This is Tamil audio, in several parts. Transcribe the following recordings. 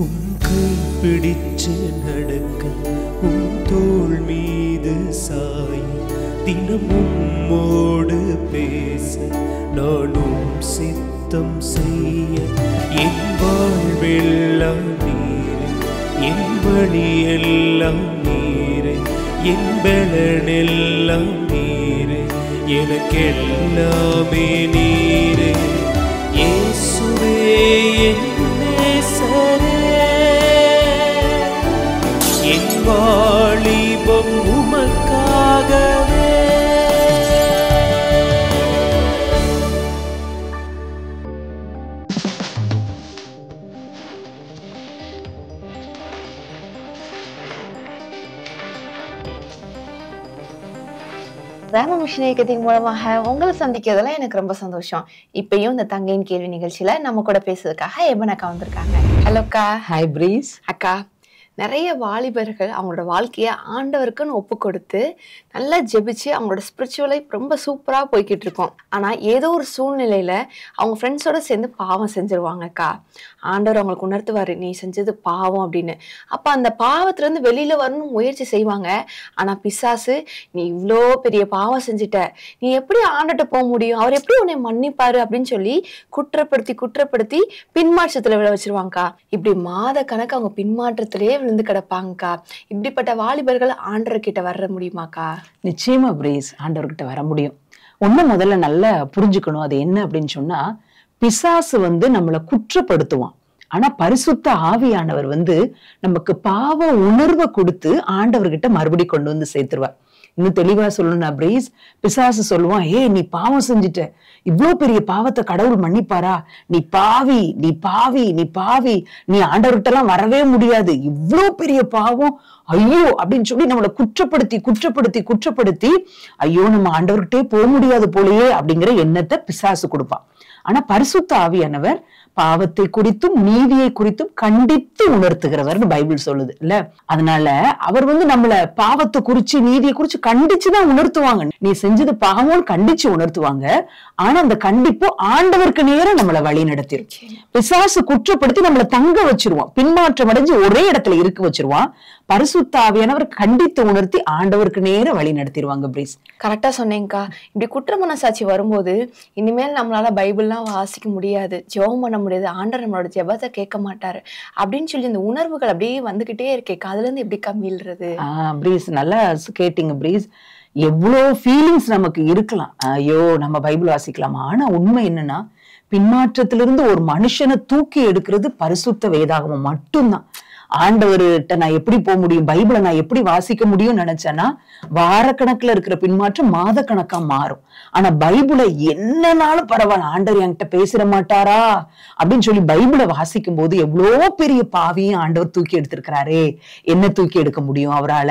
உம் கை பிடிச்சு நடக்க, உம் தோள் மீது சாய், தினம் உம்மோடு பேச, நானும் சித்தம் செய்ய. என் வாழ்வெல்லாம் நீரே, என் வழியெல்லாம் நீரே, என் பலனெல்லாம் நீரே, எனக்கெல்லாமே நீரே. இயேசுவே என் நேசரே, என் வாலிபம் உமக்காகவே. ரேம மிஷன் இயக்கத்தின் மூலமாக உங்களை சந்திக்கிறதுல எனக்கு ரொம்ப சந்தோஷம். இப்பயும் இந்த தங்கையின் கேள்வி நிகழ்ச்சியில நம்ம கூட பேசுறதுக்காக எபன் அக்கா வந்திருக்காங்க. ஹலோ அக்கா. Hi breeze. அக்கா, நிறைய வாலிபர்கள் அவங்களோட வாழ்க்கையை ஆண்டவருக்குன்னு ஒப்பு கொடுத்து நல்லா ஜெபிச்சு அவங்களோட ஸ்பிரிச்சுவல் லைஃப் ரொம்ப சூப்பராக போய்கிட்டு இருக்கோம். ஆனால் ஏதோ ஒரு சூழ்நிலையில் அவங்க ஃப்ரெண்ட்ஸோட சேர்ந்து பாவம் செஞ்சிருவாங்க அக்கா. ஆண்டவர் அவங்களுக்கு உணர்த்துவார், நீ செஞ்சது பாவம் அப்படின்னு. அப்போ அந்த பாவத்துலேருந்து வெளியில் வரணும்னு முயற்சி செய்வாங்க. ஆனால் பிசாசு, நீ இவ்வளோ பெரிய பாவம் செஞ்சுட்ட, நீ எப்படி ஆண்டுகிட்ட போக முடியும், அவர் எப்படி உன்னை மன்னிப்பாரு அப்படின்னு சொல்லி குற்றப்படுத்தி பின்மாற்றத்தில் விழ வச்சிருவாங்கக்கா. இப்படி மாத கணக்கு அவங்க பின்மாற்றத்திலேயே விழுந்து கிடப்பாங்கக்கா. இப்படிப்பட்ட வாலிபர்கள் ஆண்டவர்கிட்ட வர முடியுமாக்கா? நிச்சயமா பிரீஸ், ஆண்டவர்கிட்ட வர முடியும். ஒண்ணு முதல்ல நல்லா புரிஞ்சுக்கணும், அது என்ன அப்படின்னு சொன்னா, பிசாசு நம்மளை குற்றப்படுத்துவான். ஆனா பரிசுத்த ஆவியானவர் நமக்கு பாவ உணர்வை கொடுத்து ஆண்டவர்கிட்ட மறுபடி கொண்டு வந்து சேர்த்துருவார். இன்னும் தெளிவா சொல்லணும்னா பிரீஸ், பிசாசு சொல்லுவான், ஏ நீ பாவம் செஞ்சுட்ட, இவ்வளவு பெரிய பாவத்தை கடவுள் மன்னிப்பாரா, நீ பாவி நீ பாவி நீ பாவி, நீ ஆண்டவர்கிட்ட எல்லாம் வரவே முடியாது, இவ்வளவு பெரிய பாவம், ஐயோ அப்படின்னு சொல்லி நம்மளை குற்றப்படுத்தி ஐயோ நம்ம ஆண்டவர்கிட்டே போக முடியாது போலயே அப்படிங்கிற எண்ணத்தை பிசாசு கொடுப்பான். ஆனா பரிசுத்த ஆவியானவர் பாவத்தை குறித்தும் நீதியை குறித்தும் கண்டித்து உணர்த்துகிறவர்னு பைபிள் சொல்லுது இல்ல. அதனால அவர் நம்மள பாவத்தை குறிச்சு நீதியை குறிச்சு கண்டிச்சுதான் உணர்த்துவாங்க. நீ செஞ்சது பாவம்னு கண்டிச்சு உணர்த்துவாங்க. ஆனா அந்த கண்டிப்பு ஆண்டவருக்கு நேரம் நம்மளை வழி நடத்திரும். பிசாசு குற்றப்படுத்தி நம்மளை தங்க வச்சிருவான், பின்மாற்றம் அடைஞ்சு ஒரே இடத்துல இருக்க வச்சிருவான். பரிசுத்த ஆவியானவர் கண்டித்து உணர்த்தி ஆண்டவருக்கு நேரம் வழி நடத்திடுவாங்க பிரீஸ். கரெக்டா சொன்னேங்கக்கா. இப்படி குற்ற மனசாட்சி வரும்போது இனிமேல் நம்மளால பைபிள்லாம் வாசிக்க முடியாது, ஜெபம் பண்ண முடியாது, ஆண்டவர் நம்மளோட ஜெபத்தை கேட்க மாட்டாரு அப்படின்னு சொல்லி இந்த உணர்வுகள் அப்படியே வந்துகிட்டே இருக்கேக்கா. அதுல இருந்து எப்படி கம்மிடுறது? பிரீஸ் நல்லா கேட்டீங்க பிரீஸ். எவ்வளவு ஃபீலிங்ஸ் நமக்கு இருக்கலாம், ஐயோ நம்ம பைபிள் வாசிக்கலாமா. ஆனா உண்மை என்னன்னா, பின்மாற்றத்திலிருந்து ஒரு மனுஷனை தூக்கி எடுக்கிறது பரிசுத்த வேதாகமம் மட்டும்தான். ஆண்டவர்கிட்ட நான் எப்படி போக முடியும், பைபிளை நான் எப்படி வாசிக்க முடியும்னு நினைச்சேன்னா, வாரக்கணக்குல இருக்கிற பின்மாற்றம் மாத கணக்கா மாறும். ஆனா பைபிளை என்னன்னாலும் பரவாயில்ல, ஆண்டவர் என்கிட்ட பேசிட மாட்டாரா அப்படின்னு சொல்லி பைபிளை வாசிக்கும் போது எவ்வளோ பெரிய பாவியும் ஆண்டவர் தூக்கி எடுத்திருக்கிறாரே, என்ன தூக்கி எடுக்க முடியும் அவரால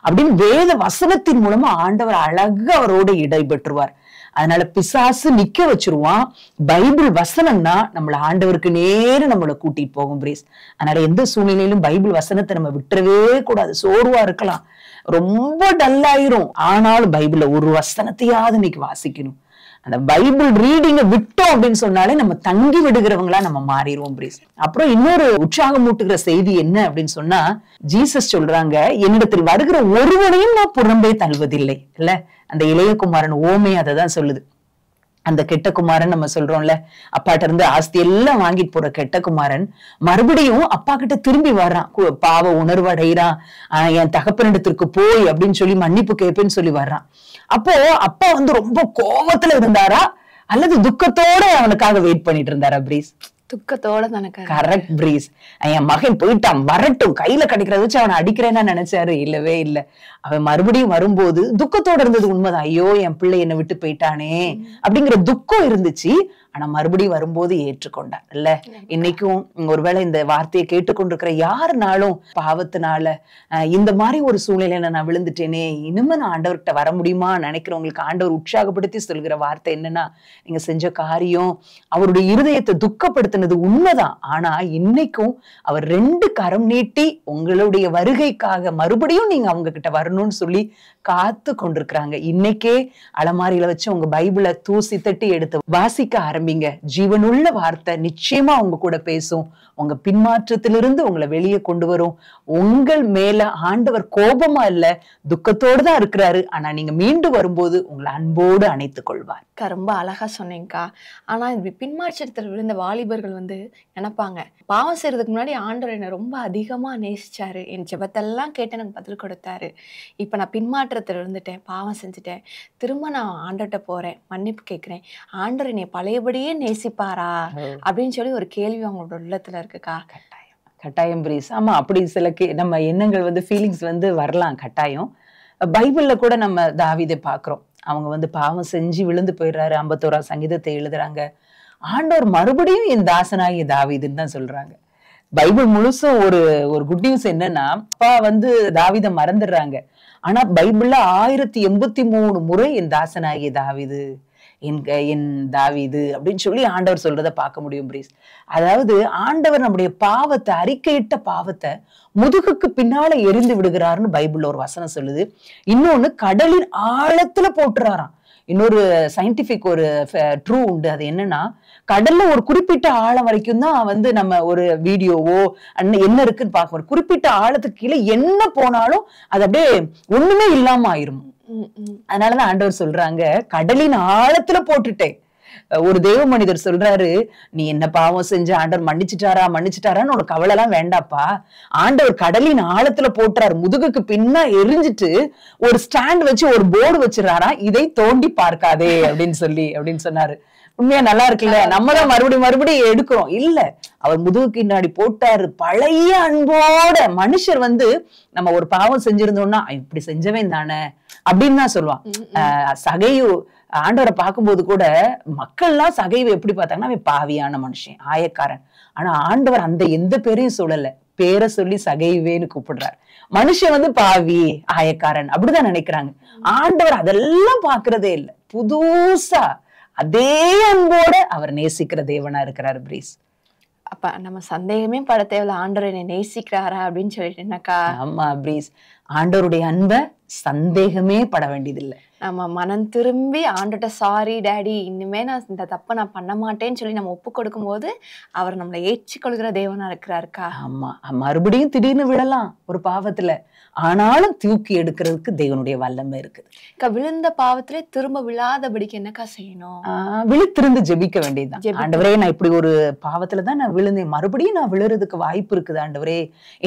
அப்படின்னு வேத வசனத்தின் மூலமா ஆண்டவர் அழகா அவரோட இடைபெற்றுவார். அதனால பிசாசு நிக்க வச்சிருவான். பைபிள் வசனம்னா நம்மள ஆண்டவருக்கு நேரம் நம்மளை கூட்டிட்டு போகும் பிரீஸ். அதனால எந்த சூழ்நிலையிலும் பைபிள் வசனத்தை நம்ம விட்டுறவே கூடாது. சோர்வா இருக்கலாம், ரொம்ப டல்லாயிரும், ஆனாலும் பைபிள்ல ஒரு வசனத்தையாவது இன்னைக்கு வாசிக்கணும். அந்த பைபிள் ரீடிங்க விட்டோம் அப்படின்னு சொன்னாலே நம்ம தங்கி விடுகிறவங்களா நம்ம மாறிடுவோம் பிரீஸ். அப்புறம் இன்னொரு உற்சாகமூட்டுகிற செய்தி என்ன அப்படின்னு சொன்னா, ஜீசஸ் சொல்றாங்க, என்னிடத்தில் வருகிற ஒருவனையும் நான் புறம்பே தள்ளுவதில்லை இல்ல. அந்த இளைய குமாரன் ஓமே அததான் சொல்லுது. அந்த கெட்ட குமாரன் நம்ம சொல்றோம்ல, அப்பாட்ட இருந்து ஆஸ்தி எல்லாம் வாங்கிட்டு போற கெட்ட குமாரன் மறுபடியும் அப்பா கிட்ட திரும்பி வர்றான், பாவ உணர்வு அடைகிறான், என் தகப்பனிடத்திற்கு போய் அப்படின்னு சொல்லி மன்னிப்பு கேட்பேன்னு சொல்லி வர்றான். அப்போ அப்பா ரொம்ப கோபத்துல இருந்தாரா அல்லது துக்கத்தோட அவனுக்காக வெயிட் பண்ணிட்டு இருந்தாரா பிரீஸ்? துக்கத்தோட தானே. Correct breeze. என் மகன் போயிட்டான், வரட்டும், கையில கிடைக்கிறத வச்சு அவனை அடிக்கிறேன்னா நினைச்சாரு? இல்லவே இல்லை. அவன் மறுபடியும் வரும்போது துக்கத்தோட இருந்தது உண்மைதான். ஐயோ என் பிள்ளை என்னை விட்டு போயிட்டானே அப்படிங்கிற துக்கம் இருந்துச்சு. ஆனா மறுபடியும் வரும்போது ஏற்றுக்கொண்டான் இல்ல. இன்னைக்கும் ஒருவேளை இந்த வார்த்தையை கேட்டுக்கொண்டிருக்கிற யாருனாலும் பாவத்தினால இந்த மாதிரி ஒரு சூழ்நிலையில நான் விழுந்துட்டேனே, இனிமே நான் ஆண்டவர்கிட்ட வர முடியுமா நினைக்கிறவங்களுக்கு ஆண்டவர் உற்சாகப்படுத்தி சொல்கிற வார்த்தை என்னன்னா, நீங்க செஞ்ச காரியம் அவருடைய இருதயத்தை துக்கப்படுத்தினது உண்மைதான். ஆனா இன்னைக்கும் அவர் 2 கரம் நீட்டி உங்களுடைய வருகைக்காக மறுபடியும் நீங்க அவங்க கிட்ட வரணும்னு சொல்லி காத்து கொண்டிருக்கிறாங்க. இன்னைக்கே அலமாரியில வச்சு உங்க பைபிளை தூசி தட்டி எடுத்து வாசிக்க ஆரம்பிங்க. ஆரம்பிங்க. ஜீவனுள்ள வார்த்தை நிச்சயமா உங்க கூட பேசும். உங்க பின்மாற்றத்திலிருந்து உங்களை வெளியே கொண்டு வரும். உங்கள் மேல ஆண்டவர் கோபமா இல்ல, துக்கத்தோடு தான் இருக்கிறாரு. ஆனா நீங்க மீண்டு வரும்போது உங்களை அன்போடு அணைத்துக் கொள்வார். ரொம்ப அழகா சொன்னீங்கக்கா. ஆனா இப்படி பின்மாற்றத்தில் விழுந்த வாலிபர்கள் நினைப்பாங்க, பாவம் செய்யறதுக்கு முன்னாடி ஆண்டவர் என்னை ரொம்ப அதிகமா நேசிச்சாரு, என் ஜெபத்தெல்லாம் கேட்டு எனக்கு பதில் கொடுத்தாரு. இப்ப நான் பின்மாற்றத்தில் விழுந்துட்டேன், பாவம் செஞ்சுட்டேன், திரும்ப நான் ஆண்டர்கிட்ட போறேன், மன்னிப்பு கேட்கிறேன், ஆண்டவர் என்னை பழையபடியே நேசிப்பாரா அப்படின்னு சொல்லி ஒரு கேள்வி அவங்களோட உள்ளத்துல இருக்குக்கா. கட்டாயம் பிரீஸ். ஆமா, அப்படி சில நம்ம எண்ணங்கள் ஃபீலிங்ஸ் வரலாம் கட்டாயம். பைபிள்ல கூட நம்ம தாவீதை பாக்குறோம். அவங்க பாவம் செஞ்சு விழுந்து போயிடுறாரு. 51ஆம் சங்கீதத்தை எழுதுறாங்க. ஆண்டவர் மறுபடியும் என் தாசனாகிய தாவீதுன்னு தான் சொல்றாங்க. பைபிள் முழுசும் ஒரு குட் நியூஸ் என்னன்னா, அப்பா தாவீதை மறந்துடுறாங்க. ஆனா பைபிள்ல 1083 முறை என் தாசனாகிய தாவீது, என் தாவீது அப்படின்னு சொல்லி ஆண்டவர் சொல்றதை பார்க்க முடியும் பிரீஸ். அதாவது ஆண்டவர் நம்முடைய பாவத்தை, அறிக்கையிட்ட பாவத்தை முதுகுக்கு பின்னால எரிந்து விடுகிறாருன்னு பைபிள்ல ஒரு வசனம் சொல்லுது. இன்னொன்னு கடலின் ஆழத்துல போட்டுறாராம். இன்னொரு சயின்டிபிக் ஒரு ட்ரூ உண்டு. அது என்னன்னா, கடல்ல ஒரு குறிப்பிட்ட ஆழம் வரைக்கும் தான் நம்ம ஒரு வீடியோவோ என்ன இருக்குன்னு பார்க்கணும். குறிப்பிட்ட ஆழத்துக்கு கீழே என்ன போனாலும் அது அப்படியே ஒண்ணுமே இல்லாம ஆயிரும். அதனாலதான் ஆண்டவர் சொல்றாங்க, கடலின் ஆழத்துல போட்டுட்டேன். ஒரு தேவ மனிதர் சொல்றாரு, நீ என்ன பாவம் செஞ்ச, ஆண்டவர் மன்னிச்சுட்டாரான்னு உனக்கு கவலை எல்லாம் வேண்டாப்பா. ஆண்டவர் கடலின் ஆழத்துல போட்டுறாரு, முதுகுக்கு பின்னா எரிஞ்சிட்டு ஒரு ஸ்டாண்ட் வச்சு ஒரு போர்டு வச்சிடறாரா, இதை தோண்டி பார்க்காதே அப்படின்னு சொன்னாரு. உண்மையா நல்லா இருக்குல்ல? நம்ம தான் மறுபடியும் எடுக்கிறோம். இல்ல, அவர் முதுகுக்கு பின்னாடி போட்டாரு. பழைய அன்போட மனுஷர் நம்ம ஒரு பாவம் செஞ்சிருந்தோம்னா, இப்படி செஞ்சவன் தானே அப்படின்னு தான் சொல்லுவான். சகையு ஆண்டவரை பார்க்கும்போது கூட மக்கள்லாம் சகைவை எப்படி பார்த்தாங்கன்னா, அவன் பாவியான மனுஷன், ஆயக்காரன். ஆனா ஆண்டவர் அந்த எந்த பேரையும் சொல்லல, பேரை சொல்லி சகைவேன்னு கூப்பிடுறாரு. மனுஷன் பாவி, ஆயக்காரன் அப்படிதான் நினைக்கிறாங்க. ஆண்டவர் அதெல்லாம் பாக்குறதே இல்லை. புதுசா அதே அன்போட அவர் நேசிக்கிற தேவனா இருக்கிறாரு பிரீஸ். அப்ப நம்ம சந்தேகமே பட தேவையில்ல, ஆண்டவர் என்னை நேசிக்கிறாரா அப்படின்னு சொல்லிட்டு. என்னக்கா? ஆமா பிரீஸ், ஆண்டவருடைய அன்பை சந்தேகமே பட வேண்டியதில்லை. நம்ம மனம் திரும்பி ஆண்டர்கிட்ட சாரி டேடி, இனிமே நான் இந்த தப்பை நான் பண்ண மாட்டேன்னு சொல்லி நம்ம ஒப்பு கொடுக்கும் போது அவர் நம்மளை ஏற்றுக்கொள்கிற தேவனா இருக்கிறாருக்கா. ஆமா, மறுபடியும் திடீர்னு விழலாம் ஒரு பாவத்துல, ஆனாலும் தூக்கி எடுக்கிறதுக்கு தேவனுடைய வல்லமை இருக்குது. விழுந்த பாவத்திலே திரும்ப விழாதபடிக்கு என்னக்கா செய்யணும்? விழித்திருந்து ஜெபிக்க வேண்டியதுதான். ஆண்டவரே, நான் இப்படி ஒரு பாவத்துலதான் நான் விழுந்தேன், மறுபடியும் நான் விழுறதுக்கு வாய்ப்பு இருக்குது ஆண்டவரே.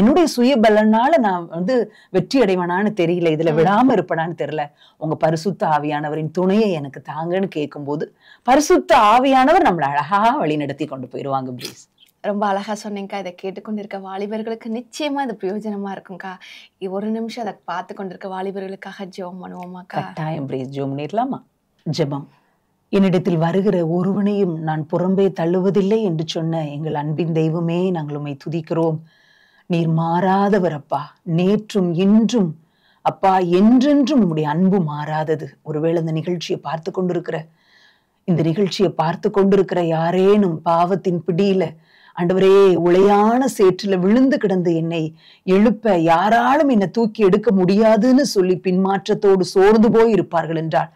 என்னுடைய சுய பலனால நான் வெற்றி அடைவானான்னு தெரியல, இதுல விழாம இருப்பனான்னு தெரியல, உங்க பரிசுத்த ஆவியானவரின் துணையை எனக்கு தாங்கன்னு கேட்கும் போது பரிசுத்த ஆவியானவர் நம்மளை அழகா வழி நடத்தி கொண்டு போயிருவாங்க பிரீஸ். ரொம்ப அழகா சொன்னீங்கக்கா. இதை கேட்டுக்கொண்டிருக்க வாலிபர்களுக்கு நிச்சயமா இது பிரயோஜனமா இருக்கும்க்கா. ஒரு நிமிஷம் அதை பார்த்து கொண்டிருக்க வாலிபர்களுக்காக ஜெபம் பண்ணுவோமாக்கா? கட்டாயம் பிரீஸ், ஜெபம் பண்ணிடலாமா? ஜெபம். என்னிடத்தில் வருகிற ஒருவனையும் நான் புறம்பே தள்ளுவதில்லை என்று சொன்ன எங்கள் அன்பின் தெய்வமே, நாங்கள் உம்மை துதிக்கிறோம். நீர் மாறாதவர் அப்பா, நேற்றும் இன்றும் அப்பா என்றென்றும் உம்முடைய அன்பு மாறாதது. ஒருவேளை இந்த நிகழ்ச்சியை பார்த்து கொண்டிருக்கிற யாரேனும் பாவத்தின் பிடியில ஆண்டவரே உளையான சேற்றுல விழுந்து கிடந்து என்னை எழுப்ப யாராலும் என்னை தூக்கி எடுக்க முடியாதுன்னு சொல்லி பின்மாற்றத்தோடு சோர்ந்து போய் இருப்பார்கள் என்றால்,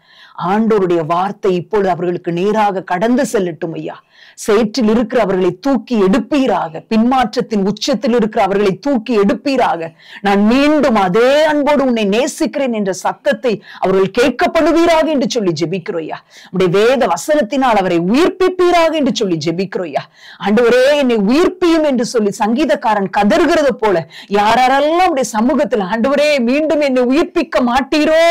ஆண்டவருடைய வார்த்தை இப்பொழுது அவர்களுக்கு நேராக கடந்து செல்லட்டும் ஐயா. சேற்றில் இருக்கிற அவர்களை தூக்கி எடுப்பீராக, பின்மாற்றத்தின் உச்சத்தில் இருக்கிற அவர்களை தூக்கி எடுப்பீராக. நான் மீண்டும் அதே அன்போடு உன்னை நேசிக்கிறேன் என்ற சத்தத்தை அவர்கள் கேட்கப்படுவீராக என்று சொல்லி ஜெபிக்கிறோய்யா. உடைய வேத வசனத்தினால் அவரை உயிர்ப்பிப்பீராக என்று சொல்லி ஜெபிக்கிறோய்யா. ஆண்டவரே, என்னை உயிர்ப்பியும் என்று சொல்லி சங்கீதக்காரன் கதறுகிறது போல யாரெல்லாம் உடைய சமூகத்தில் ஆண்டவரே மீண்டும் என்னை உயிர்ப்பிக்க மாட்டீரோ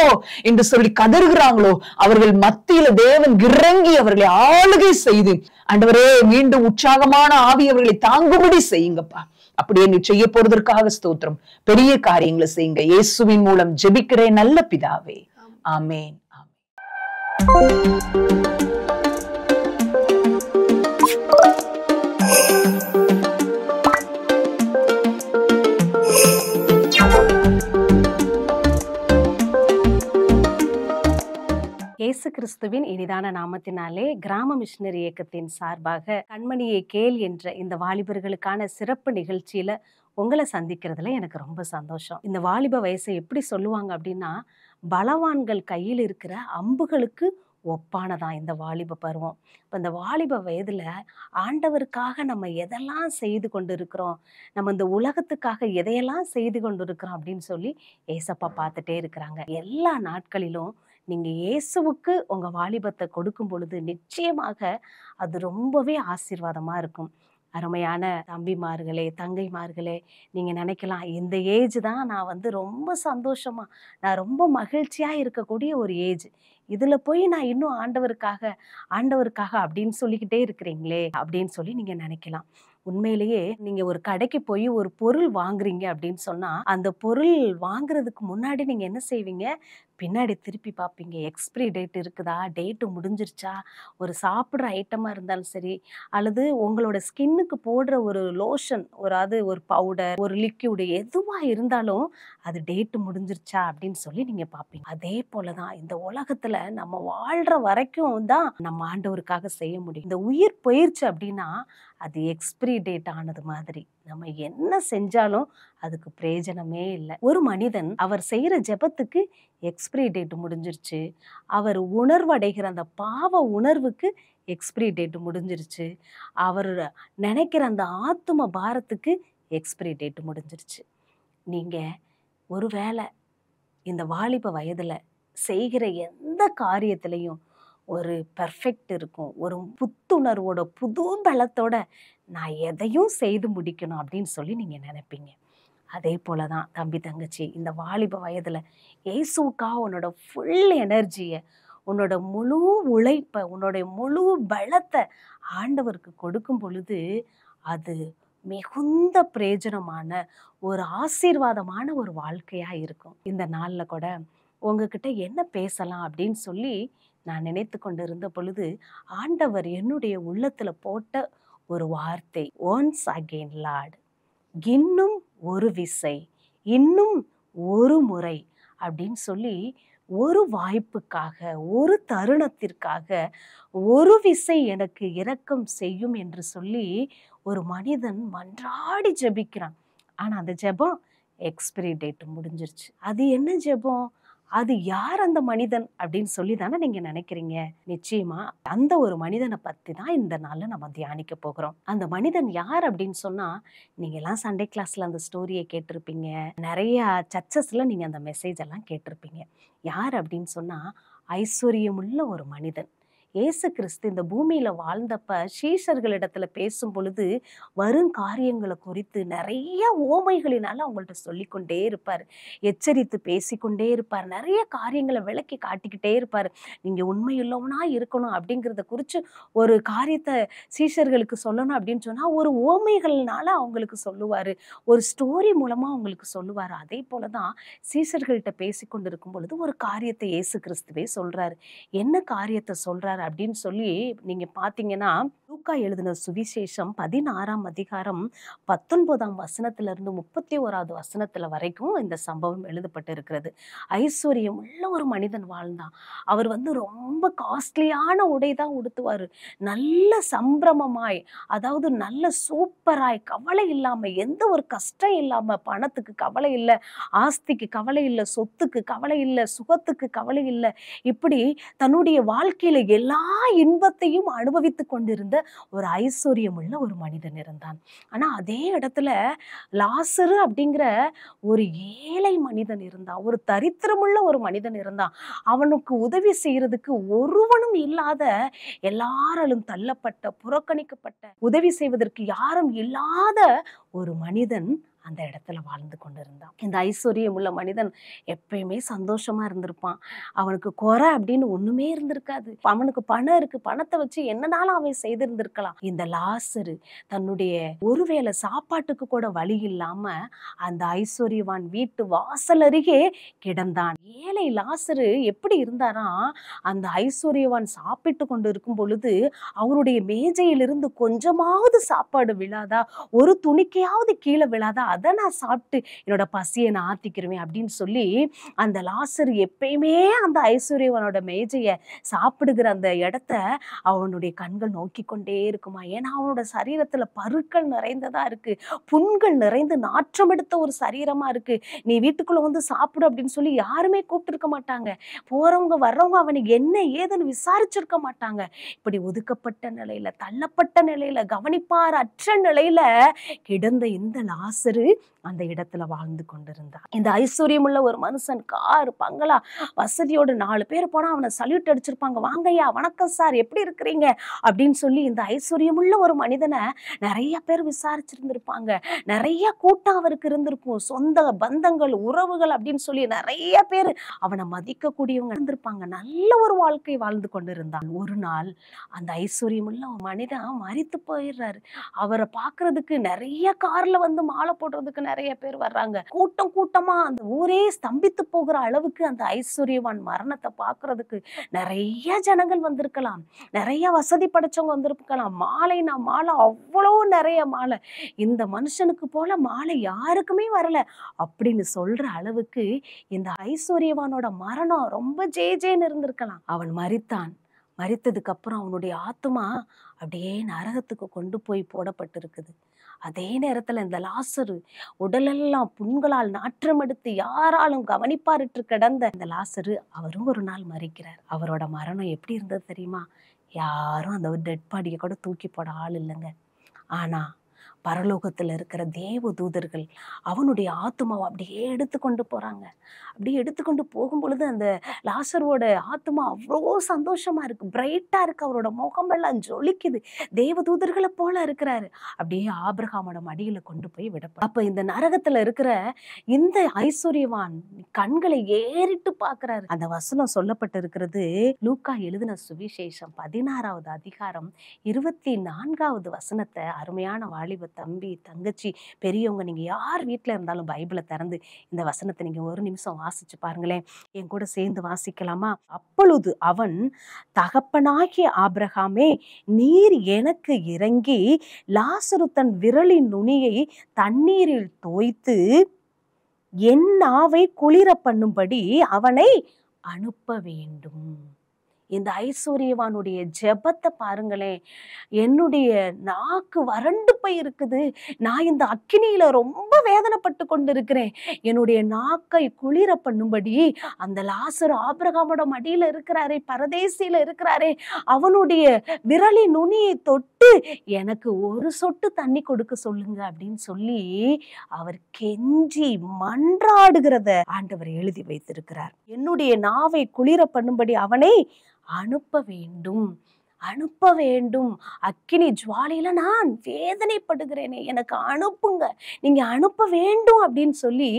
என்று சொல்லி கதறுகிறாங்களோ அவர்கள் மத்தியில தேவன் இறங்கி அவர்களை ஆளுகை செய்து ஆண்டவரே மீண்டும் உற்சாகமான ஆவி அவர்களை தாங்கும்படி செய்யுங்கப்பா. அப்படியே நீ செய்ய போறதற்காக ஸ்தோத்திரம். பெரிய காரியங்களை செய்யுங்க. இயேசுவின் மூலம் ஜெபிக்கிறேன் நல்ல பிதாவே, ஆமேன். இயேசு கிறிஸ்துவின் இனிதான நாமத்தினாலே கிராம மிஷனரி இயக்கத்தின் சார்பாக கண்மணியை கேள் என்ற இந்த வாலிபர்களுக்கான சிறப்பு நிகழ்ச்சியில உங்களை சந்திக்கிறதுல எனக்கு ரொம்ப சந்தோஷம். இந்த வாலிப வயசை எப்படி சொல்லுவாங்க அப்படின்னா, பலவான்கள் கையில் இருக்கிற அம்புகளுக்கு ஒப்பானதான் இந்த வாலிப பருவம். இப்போ இந்த வாலிப வயதுல ஆண்டவருக்காக நம்ம எதெல்லாம் செய்து கொண்டு இருக்கிறோம், நம்ம இந்த உலகத்துக்காக எதையெல்லாம் செய்து கொண்டு இருக்கிறோம் அப்படின்னு சொல்லி ஏசப்பா பார்த்துட்டே இருக்கிறாங்க. எல்லா நாட்களிலும் நீங்க இயேசுவுக்கு உங்க வாலிபத்தை கொடுக்கும் பொழுது நிச்சயமாக அது ரொம்பவே ஆசீர்வாதமா இருக்கும். அருமையான தம்பிமார்களே, தங்கைமார்களே, நீங்க நினைக்கலாம் இந்த ஏஜ் தான் நான் ரொம்ப சந்தோஷமா, நான் ரொம்ப மகிழ்ச்சியா இருக்கக்கூடிய ஒரு ஏஜ். இதுல போய் நான் இன்னும் ஆண்டவருக்காக ஆண்டவருக்காக அப்படின்னு சொல்லிக்கிட்டே இருக்கிறீங்களே அப்படின்னு சொல்லி நீங்க நினைக்கலாம். உண்மையிலேயே நீங்க ஒரு கடைக்கு போய் ஒரு பொருள் வாங்குறீங்க அப்படின்னு சொன்னா, அந்த பொருள் வாங்குறதுக்கு முன்னாடி நீங்க என்ன செய்வீங்க? பின்னாடி திருப்பி பார்ப்பீங்க. எக்ஸ்பிரி டேட் இருக்குதா? டேட்டு முடிஞ்சிருச்சா? ஒரு சாப்பிட்ற ஐட்டமா இருந்தாலும் சரி, அல்லது உங்களோட ஸ்கின்னுக்கு போடுற ஒரு லோஷன், ஒரு பவுடர், ஒரு லிக்யூடு எதுவா இருந்தாலும் அது டேட்டு முடிஞ்சிருச்சா அப்படின்னு சொல்லி நீங்க பார்ப்பீங்க. அதே போலதான் இந்த உலகத்துல நம்ம வாழ்ற வரைக்கும் தான் நம்ம ஆண்டவருக்காக செய்ய முடியும். இந்த உயிர் போயிருச்சு அப்படின்னா அது எக்ஸ்பிரி டேட் ஆனது மாதிரி. நம்ம என்ன செஞ்சாலும் அதுக்கு பிரயோஜனமே இல்லை. ஒரு மனிதன் அவர் செய்யற ஜெபத்துக்கு எக்ஸ்பிரி டேட் முடிஞ்சிருச்சு, அவர் உணர்வடைகிற அந்த பாவ உணர்வுக்கு எக்ஸ்பிரி டேட் முடிஞ்சிருச்சு, அவர் நினைக்கிற அந்த ஆத்தும பாரத்துக்கு எக்ஸ்பிரி டேட் முடிஞ்சிருச்சு. நீங்க ஒருவேளை இந்த வாலிப வயதுல செய்கிற எந்த காரியத்திலையும் ஒரு பெர்ஃபெக்ட் இருக்கும், ஒரு புத்துணர்வோட புது பலத்தோட நான் எதையும் செய்து முடிக்கணும் அப்படின்னு சொல்லி நீங்க நினைப்பீங்க. அதே போலதான் தம்பி தங்கச்சி, இந்த வாலிப வயதுல இயேசுக்காக உன்னோட ஃபுல் எனர்ஜியை, உன்னோட முழு உழைப்பை, உன்னோட முழு பலத்தை ஆண்டவருக்கு கொடுக்கும் பொழுது அது மிகுந்த பிரயோஜனமான ஒரு ஆசீர்வாதமான ஒரு வாழ்க்கையா இருக்கும். இந்த நாள்ல கூட உங்ககிட்ட என்ன பேசலாம் அப்படின்னு சொல்லி நான் நினைத்து கொண்டிருந்த பொழுது ஆண்டவர் என்னுடைய உள்ளத்துல போட்ட ஒரு வார்த்தை, ஒன்ஸ் அகெயின் லார்ட், இன்னும் ஒரு விசை, இன்னும் ஒரு முறை அப்படின்னு சொல்லி, ஒரு வாய்ப்புக்காக, ஒரு தருணத்திற்காக, ஒரு விசை எனக்கு இரக்கம் செய்யும் என்று சொல்லி ஒரு மனிதன் மன்றாடி ஜெபிக்கிறான். ஆனா அந்த ஜெபம் எக்ஸ்பிரி டேட் முடிஞ்சிருச்சு. அது என்ன ஜெபம்? அது யார் அந்த மனிதன் அப்படின்னு சொல்லி தானே நீங்க நினைக்கிறீங்க. நிச்சயமா அந்த ஒரு மனிதனை பத்தி தான் இந்த நாள்ல நம்ம தியானிக்க போகிறோம். அந்த மனிதன் யார் அப்படின்னு சொன்னா, நீங்க எல்லாம் சண்டே கிளாஸ்ல அந்த ஸ்டோரியை கேட்டிருப்பீங்க, நிறைய சர்ச்சஸ்ல நீங்க அந்த மெசேஜ் எல்லாம் கேட்டிருப்பீங்க. யார் அப்படின்னு சொன்னா, ஐஸ்வர்யமுள்ள ஒரு மனிதன். இயேசு கிறிஸ்து இந்த பூமியில வாழ்ந்தப்ப சீஷர்களிடத்துல பேசும் பொழுது வரும் காரியங்களை குறித்து நிறைய ஓமைகளினால அவங்கள்ட்ட சொல்லிக்கொண்டே இருப்பார், எச்சரித்து பேசிக்கொண்டே இருப்பார், நிறைய காரியங்களை விளக்கி காட்டிக்கிட்டே இருப்பார். நீங்க உண்மையுள்ளவனா இருக்கணும் அப்படிங்கிறத குறித்து ஒரு காரியத்தை சீஷர்களுக்கு சொல்லணும் அப்படின்னு சொன்னா ஒரு ஓமைகள்னால அவங்களுக்கு சொல்லுவாரு, ஒரு ஸ்டோரி மூலமா அவங்களுக்கு சொல்லுவாரு. அதே போலதான் சீஷர்கள்ட்ட பேசிக்கொண்டு இருக்கும் பொழுது ஒரு காரியத்தை இயேசு கிறிஸ்துவே சொல்றாரு. என்ன காரியத்தை சொல்றாரு அப்படின்னு சொல்லி நீங்க பாத்தீங்கன்னா, லூக்கா எழுதின சுவிசேஷம் 16ஆம் அதிகாரம் 19ஆம் வசனத்திலிருந்து 31வது வசனத்துல வரைக்கும் இந்த சம்பவம் எழுதப்பட்டு இருக்கிறது. ஐஸ்வர்யம் உள்ள ஒரு மனிதன் வாழ்ந்தான். அவர் ரொம்ப காஸ்ட்லியான உடை தான் உடுத்துவாரு, நல்ல சம்பிரமமாய், அதாவது நல்ல சூப்பராய், கவலை இல்லாம, எந்த ஒரு கஷ்டம் இல்லாம, பணத்துக்கு கவலை இல்லை, ஆஸ்திக்கு கவலை இல்லை, சொத்துக்கு கவலை இல்லை, சுகத்துக்கு கவலை இல்லை, இப்படி தன்னுடைய வாழ்க்கையில எல்லா இன்பத்தையும் அனுபவித்து கொண்டிருந்த ஒரு ஐஸ்வர்யம் உள்ள ஒரு மனிதன் இருந்தான். ஆனா அதே இடத்துல லாசரு அப்படிங்கிற ஒரு ஏழை மனிதன் இருந்தான், ஒரு தரித்திரமுள்ள ஒரு மனிதன் இருந்தான். அவனுக்கு உதவி செய்யறதுக்கு ஒருவனும் இல்லாத, எல்லாராலும் தள்ளப்பட்ட, புறக்கணிக்கப்பட்ட, உதவி செய்வதற்கு யாரும் இல்லாத ஒரு மனிதன் அந்த இடத்துல வாழ்ந்து கொண்டிருந்தான். இந்த ஐஸ்வர்யம் உள்ள மனிதன் எப்பயுமே சந்தோஷமா இருந்திருப்பான். அவனுக்கு குறை அப்படின்னு ஒண்ணுமே இருந்திருக்காது. அவனுக்கு பணம் இருக்கு, பணத்தை வச்சு என்னனாலும் அவன் செய்திருந்திருக்கலாம். இந்த லாசரு தன்னுடைய ஒருவேளை சாப்பாட்டுக்கு கூட வழி இல்லாம அந்த ஐஸ்வர்யவான் வீட்டு வாசல் அருகே கிடந்தான். ஏழை லாசரு எப்படி இருந்தாரா, அந்த ஐஸ்வர்யவான் சாப்பிட்டு கொண்டு இருக்கும் பொழுது அவருடைய மேஜையிலிருந்து கொஞ்சமாவது சாப்பாடு விழாதா, ஒரு துணிக்கையாவது கீழே விழாதா, அதை நான் சாப்பிட்டு என்னோட பசியை நான் ஆத்திக்கிருவேன் அப்படின்னு சொல்லி அந்த லாசர் எப்பயுமே அந்த ஐஸ்வர்யவனோட மேஜைய சாப்பிடுகிற அந்த இடத்த அவனுடைய கண்கள் நோக்கி கொண்டே இருக்குமா. ஏன்னா அவனோட சரீரத்துல பருக்கள் நிறைந்ததா இருக்கு, புண்கள் நிறைந்து நாற்றம் எடுத்த ஒரு சரீரமா இருக்கு. நீ வீட்டுக்குள்ள வந்து சாப்பிடு அப்படின்னு சொல்லி யாருமே கூப்பிட்டு இருக்க மாட்டாங்க. போறவங்க வர்றவங்க அவனுக்கு என்ன ஏதுன்னு விசாரிச்சிருக்க மாட்டாங்க. இப்படி ஒதுக்கப்பட்ட நிலையில, தள்ளப்பட்ட நிலையில, கவனிப்பார் அற்ற நிலையில கிடந்த இந்த லாசரு அந்த இடத்துல வாழ்ந்து கொண்டிருந்தான். இந்த ஐஸ்வர்யமுள்ள ஒரு மனுஷன், கார் பங்களா வசதியோட 4 பேர் போனா அவனை சல்யூட் அடிச்சிருப்பாங்க. வாங்கய்யா, வணக்கம் சார், எப்படி இருக்கிறீங்க அப்படின்னு சொல்லி இந்த ஐஸ்வர்யமுள்ள ஒரு மனிதனை நிறைய பேர் விசாரிச்சிருந்திருப்பாங்க. நிறைய கூட்டம் அவருக்கு இருந்திருக்கும். சொந்த பந்தங்கள், உறவுகள் அப்படின்னு சொல்லி நிறைய பேர் அவனை மதிக்கக்கூடியவங்க இருந்திருப்பாங்க. நல்ல ஒரு வாழ்க்கை வாழ்ந்து கொண்டிருந்தான். ஒரு நாள் அந்த ஐஸ்வர்யமுள்ள மனிதன் மரித்து போயிடுறாரு. அவரை பார்க்கறதுக்கு நிறைய கார்ல வந்து மாலை போடுறதுக்கு நிறைய பேர் வர்றாங்க. கூட்டம் கூட்டமா அந்த ஊரே ஸ்தம்பித்து போகிற அளவுக்கு அந்த ஐஸ்வர்யவான் மரணத்தை பார்க்கறதுக்கு நிறைய ஜனங்கள் வந்திருக்கலாம். நிறைய வசதி படைச்சவங்க வந்திருக்கலாம். மாலைனா மாலை, அவ்வளவு நிறைய மாலை. இந்த மனுஷனுக்கு போல மாலை யாருக்குமே வரல அப்படின்னு சொல்ற அளவுக்கு இந்த ஐஸ்வர்யவானோட மரணம் ரொம்ப ஜேஜேன்னு இருந்திருக்கலாம். அவன் மரித்தான். மரித்ததுக்கு அப்புறம் அவனுடைய ஆத்துமா அப்படியே நரகத்துக்கு கொண்டு போய் போடப்பட்டிருக்குது. அதே நேரத்துல இந்த லாசரு உடலெல்லாம் புண்களால் நாற்றம் எடுத்து யாராலும் கவனிப்பாரிட்டு கிடந்த இந்த லாசரு அவரும் ஒரு நாள் மரிக்கிறார். அவரோட மரணம் எப்படி இருந்தது தெரியுமா? யாரும் அந்த ஒரு டெட் பாடியை கூட தூக்கி போட ஆள் இல்லைங்க. ஆனா பரலோகத்துல இருக்கிற தேவ தூதர்கள் அவனுடைய ஆத்துமாவை அப்படியே எடுத்துக்கொண்டு போறாங்க. அப்படியே எடுத்துக்கொண்டு போகும் பொழுது அந்த லாசரோட ஆத்துமா அவ்வளோ சந்தோஷமா இருக்கு, பிரைட்டா இருக்கு. அவரோட முகமெல்லாம் ஜொலிக்குது, தேவ தூதர்களை போல இருக்கிறாரு. அப்படியே ஆபிரகாமோட மடியில கொண்டு போய் விடப்படும். அப்ப இந்த நரகத்துல இருக்கிற இந்த ஐஸ்வர்யவான் கண்களை ஏறிட்டு பாக்குறாரு. அந்த வசனம் சொல்லப்பட்டு இருக்கிறது லூக்கா எழுதின சுவிசேஷம் 16வது அதிகாரம் 24வது வசனத்தை அருமையான வாலிப தம்பி, தங்கச்சி, பெரியவங்க நீங்க யார் வீட்டுல இருந்தாலும் பைபிளை திறந்து இந்த வசனத்தை நீங்க ஒரு நிமிஷம் வாசிச்சு பாருங்களேன். என் கூட சேர்ந்து வாசிக்கலாமா? அப்பொழுது அவன், தகப்பனாகிய ஆபிரகாமே, நீர் எனக்கு இறங்கி லாசரு தன் விரலின் நுனியை தண்ணீரில் தோய்த்து என் நாவை குளிர பண்ணும்படி அவனை அனுப்ப வேண்டும். இந்த ஐஸ்வர்யவானுடைய ஜெபத்தை பாருங்களேன். என்னுடைய நாக்கு வறண்டு போய் இருக்குது, நான் இந்த அக்கினியில ரொம்ப வேதனைப்பட்டு கொண்டு இருக்கிறேன். என்னுடைய நாக்கை குளிர பண்ணும்படி அந்த லாசரு ஆபிரகாமோட மடியில இருக்கிறாரே, பரதேசியில இருக்கிறாரே, அவனுடைய விரலின் நுனியை தொட்டு எனக்கு ஒரு சொட்டு தண்ணி கொடுக்க சொல்லுங்க அப்படின்னு சொல்லி அவர் கெஞ்சி மன்றாடுகிறத ஆண்டவர் எழுதி வைத்திருக்கிறார். என்னுடைய நாவை குளிர பண்ணும்படி அவனை அனுப்ப வேண்டும், அனுப்ப வேண்டும். அக்கினி ஜுவாலையில நான் வேதனைப்படுகிறேனே, எனக்கு அனுப்புங்க, நீங்க அனுப்ப வேண்டும் அப்படின்னு சொல்லி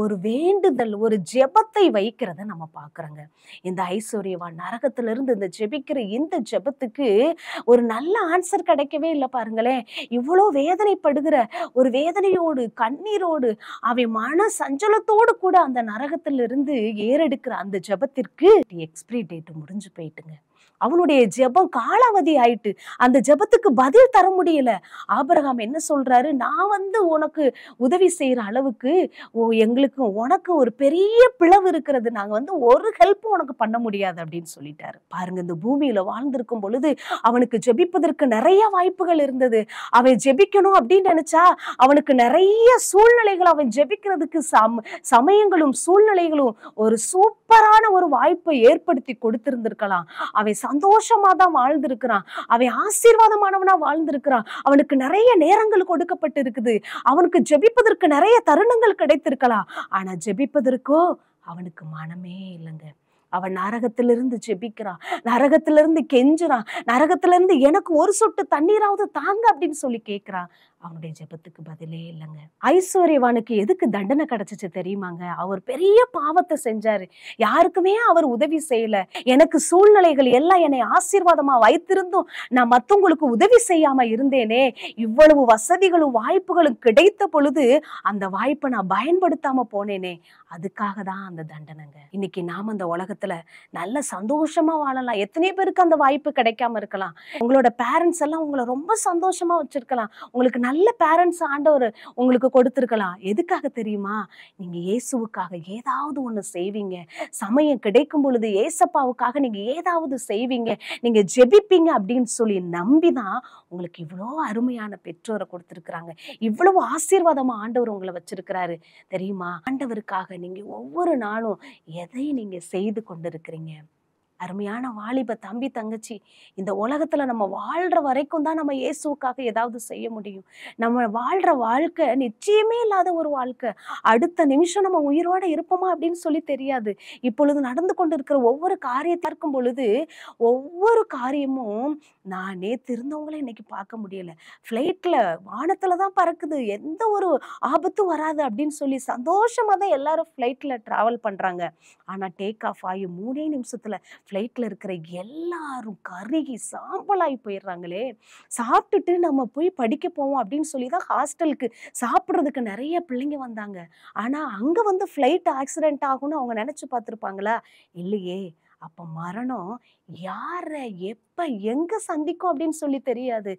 ஒரு வேண்டுதல், ஒரு ஜெபத்தை வைக்கிறத நம்ம பாக்குறோங்க. இந்த ஐஸ்வர்யவான் நரகத்துல இருந்து இந்த ஜெபிக்கிற இந்த ஜெபத்துக்கு ஒரு நல்ல ஆன்சர் கிடைக்கவே இல்லை பாருங்களேன். இவ்வளோ வேதனைப்படுகிற ஒரு வேதனையோடு, கண்ணீரோடு, அவன் மன சஞ்சலத்தோடு கூட அந்த நரகத்துல இருந்து ஏறெடுக்கிற அந்த ஜெபத்திற்கு எக்ஸ்பிரி டேட் முடிஞ்சு போயிட்டுங்க. அவனுடைய ஜெபம் காலாவதி ஆயிட்டு, அந்த ஜெபத்துக்கு பதில் தர முடியல. ஆபிரகாம் என்ன சொல்றாரு, நான் வந்து உனக்கு உதவி செய்யற அளவுக்கு எங்களுக்கு உனக்கு ஒரு பெரிய பிளவு இருக்கிறது, நாங்க வந்து ஒரு ஹெல்ப் உனக்கு பண்ண முடியாது அப்படின்னு சொல்லிட்டாரு. பாருங்க, இந்த பூமியில வாழ்ந்திருக்கும் பொழுது அவனுக்கு ஜெபிப்பதற்கு நிறைய வாய்ப்புகள் இருந்தது. அவன் ஜெபிக்கணும் அப்படின்னு நினைச்சா அவனுக்கு நிறைய சூழ்நிலைகள், அவன் ஜெபிக்கிறதுக்கு சமயங்களும் சூழ்நிலைகளும் ஒரு சூப்பரான ஒரு வாய்ப்பை ஏற்படுத்தி கொடுத்திருந்திருக்கலாம். அவன் சந்தோஷமா தான் வாழ்ந்திருக்கிறான், அவன் ஆசீர்வாதமானவனா வாழ்ந்திருக்கிறான், அவனுக்கு நிறைய நேரங்கள் கொடுக்கப்பட்டு இருக்குது, அவனுக்கு ஜெபிப்பதற்கு நிறைய தருணங்கள் கிடைத்திருக்கலாம். ஆனா ஜெபிப்பதற்கோ அவனுக்கு மனமே இல்லைங்க. அவன் நரகத்திலிருந்து ஜெபிக்கிறான், நரகத்திலிருந்து கெஞ்சுறான், நரகத்திலிருந்து எனக்கு ஒரு சொட்டு தண்ணீராவது தாங்க அப்படின்னு சொல்லி கேட்கிறான். அவனுடைய ஜெபத்துக்கு பதிலே இல்லைங்க. ஐஸ்வர்யவானுக்கு எதுக்கு தண்டனை கிடைச்சிச்சு தெரியுமாங்க? அவர் பெரிய பாவத்தை செஞ்சாரு, யாருக்குமே அவர் உதவி செய்யல. எனக்கு சூழ்நிலைகள் எல்லாம் என்னை ஆசீர்வாதமா வைத்திருந்தும் நான் மத்தவங்களுக்கு உதவி செய்யாம இருந்தேனே, இவ்வளவு வசதிகளும் வாய்ப்புகளும் கிடைத்த பொழுது அந்த வாய்ப்பை நான் பயன்படுத்தாம போனேனே, அதுக்காக தான் அந்த தண்டனைங்க. இன்னைக்கு நாம அந்த உலகத்துல குடும்பத்துல நல்ல சந்தோஷமா வாழலாம். எத்தனை பேருக்கு அந்த வாய்ப்பு கிடைக்காம இருக்கலாம். உங்களோட பேரண்ட்ஸ் எல்லாம் உங்களை ரொம்ப சந்தோஷமா வச்சிருக்கலாம். உங்களுக்கு நல்ல பேரண்ட்ஸ் ஆண்டவர் உங்களுக்கு கொடுத்திருக்கலாம். எதுக்காக தெரியுமா? நீங்க இயேசுவுக்காக ஏதாவது ஒண்ணு செய்வீங்க. சமயம் கிடைக்கும் பொழுது ஏசப்பாவுக்காக நீங்க ஏதாவது செய்வீங்க, நீங்க ஜெபிப்பீங்க அப்படின்னு சொல்லி நம்பிதான் உங்களுக்கு இவ்வளோ அருமையான பெற்றோரை கொடுத்திருக்கிறாங்க. இவ்வளவு ஆசீர்வாதமா ஆண்டவர் உங்களை வச்சிருக்கிறாரு தெரியுமா? ஆண்டவருக்காக நீங்க ஒவ்வொரு நாளும் எதை நீங்க செய்து கொண்டிருக்கிறீங்க? அருமையான வாலிப தம்பி தங்கச்சி, இந்த உலகத்துல நம்ம வாழ்ற வரைக்கும் தான் நம்ம இயேசுவுக்காக ஏதாவது செய்ய முடியும். நம்ம வாழ்ற வாழ்க்கை நிச்சயமே இல்லாத ஒரு வாழ்க்கை. அடுத்த நிமிஷம் நம்ம உயிரோட இருப்போமா அப்படின்னு சொல்லி தெரியாது. இப்பொழுது நடந்து கொண்டு இருக்கிற ஒவ்வொரு காரியத்தை பார்க்கும் பொழுது ஒவ்வொரு காரியமும் நான் நேத்து இருந்தவங்களே இன்னைக்கு பார்க்க முடியல. ஃப்ளைட்ல வானத்துலதான் பறக்குது, எந்த ஒரு ஆபத்தும் வராது அப்படின்னு சொல்லி சந்தோஷமா தான் எல்லாரும் ஃப்ளைட்ல டிராவல் பண்றாங்க. ஆனா டேக் ஆஃப் ஆகி 3 நிமிஷத்துல ஃப்ளைட்ல இருக்கிற எல்லாரும் கருகி சாம்பலாகி போயிடுறாங்களே. சாப்பிட்டுட்டு நம்ம போய் படிக்க போவோம் அப்படின்னு சொல்லி தான் ஹாஸ்டலுக்கு சாப்பிட்றதுக்கு நிறைய பிள்ளைங்க வந்தாங்க. ஆனா அங்க வந்து ஃப்ளைட் ஆக்சிடென்ட் ஆகும்னு அவங்க நினைச்சு பார்த்துருப்பாங்களா? இல்லையே. அப்ப மரணம் யார எப்ப எங்க சந்திக்கும் அப்படின்னு சொல்லி தெரியாது.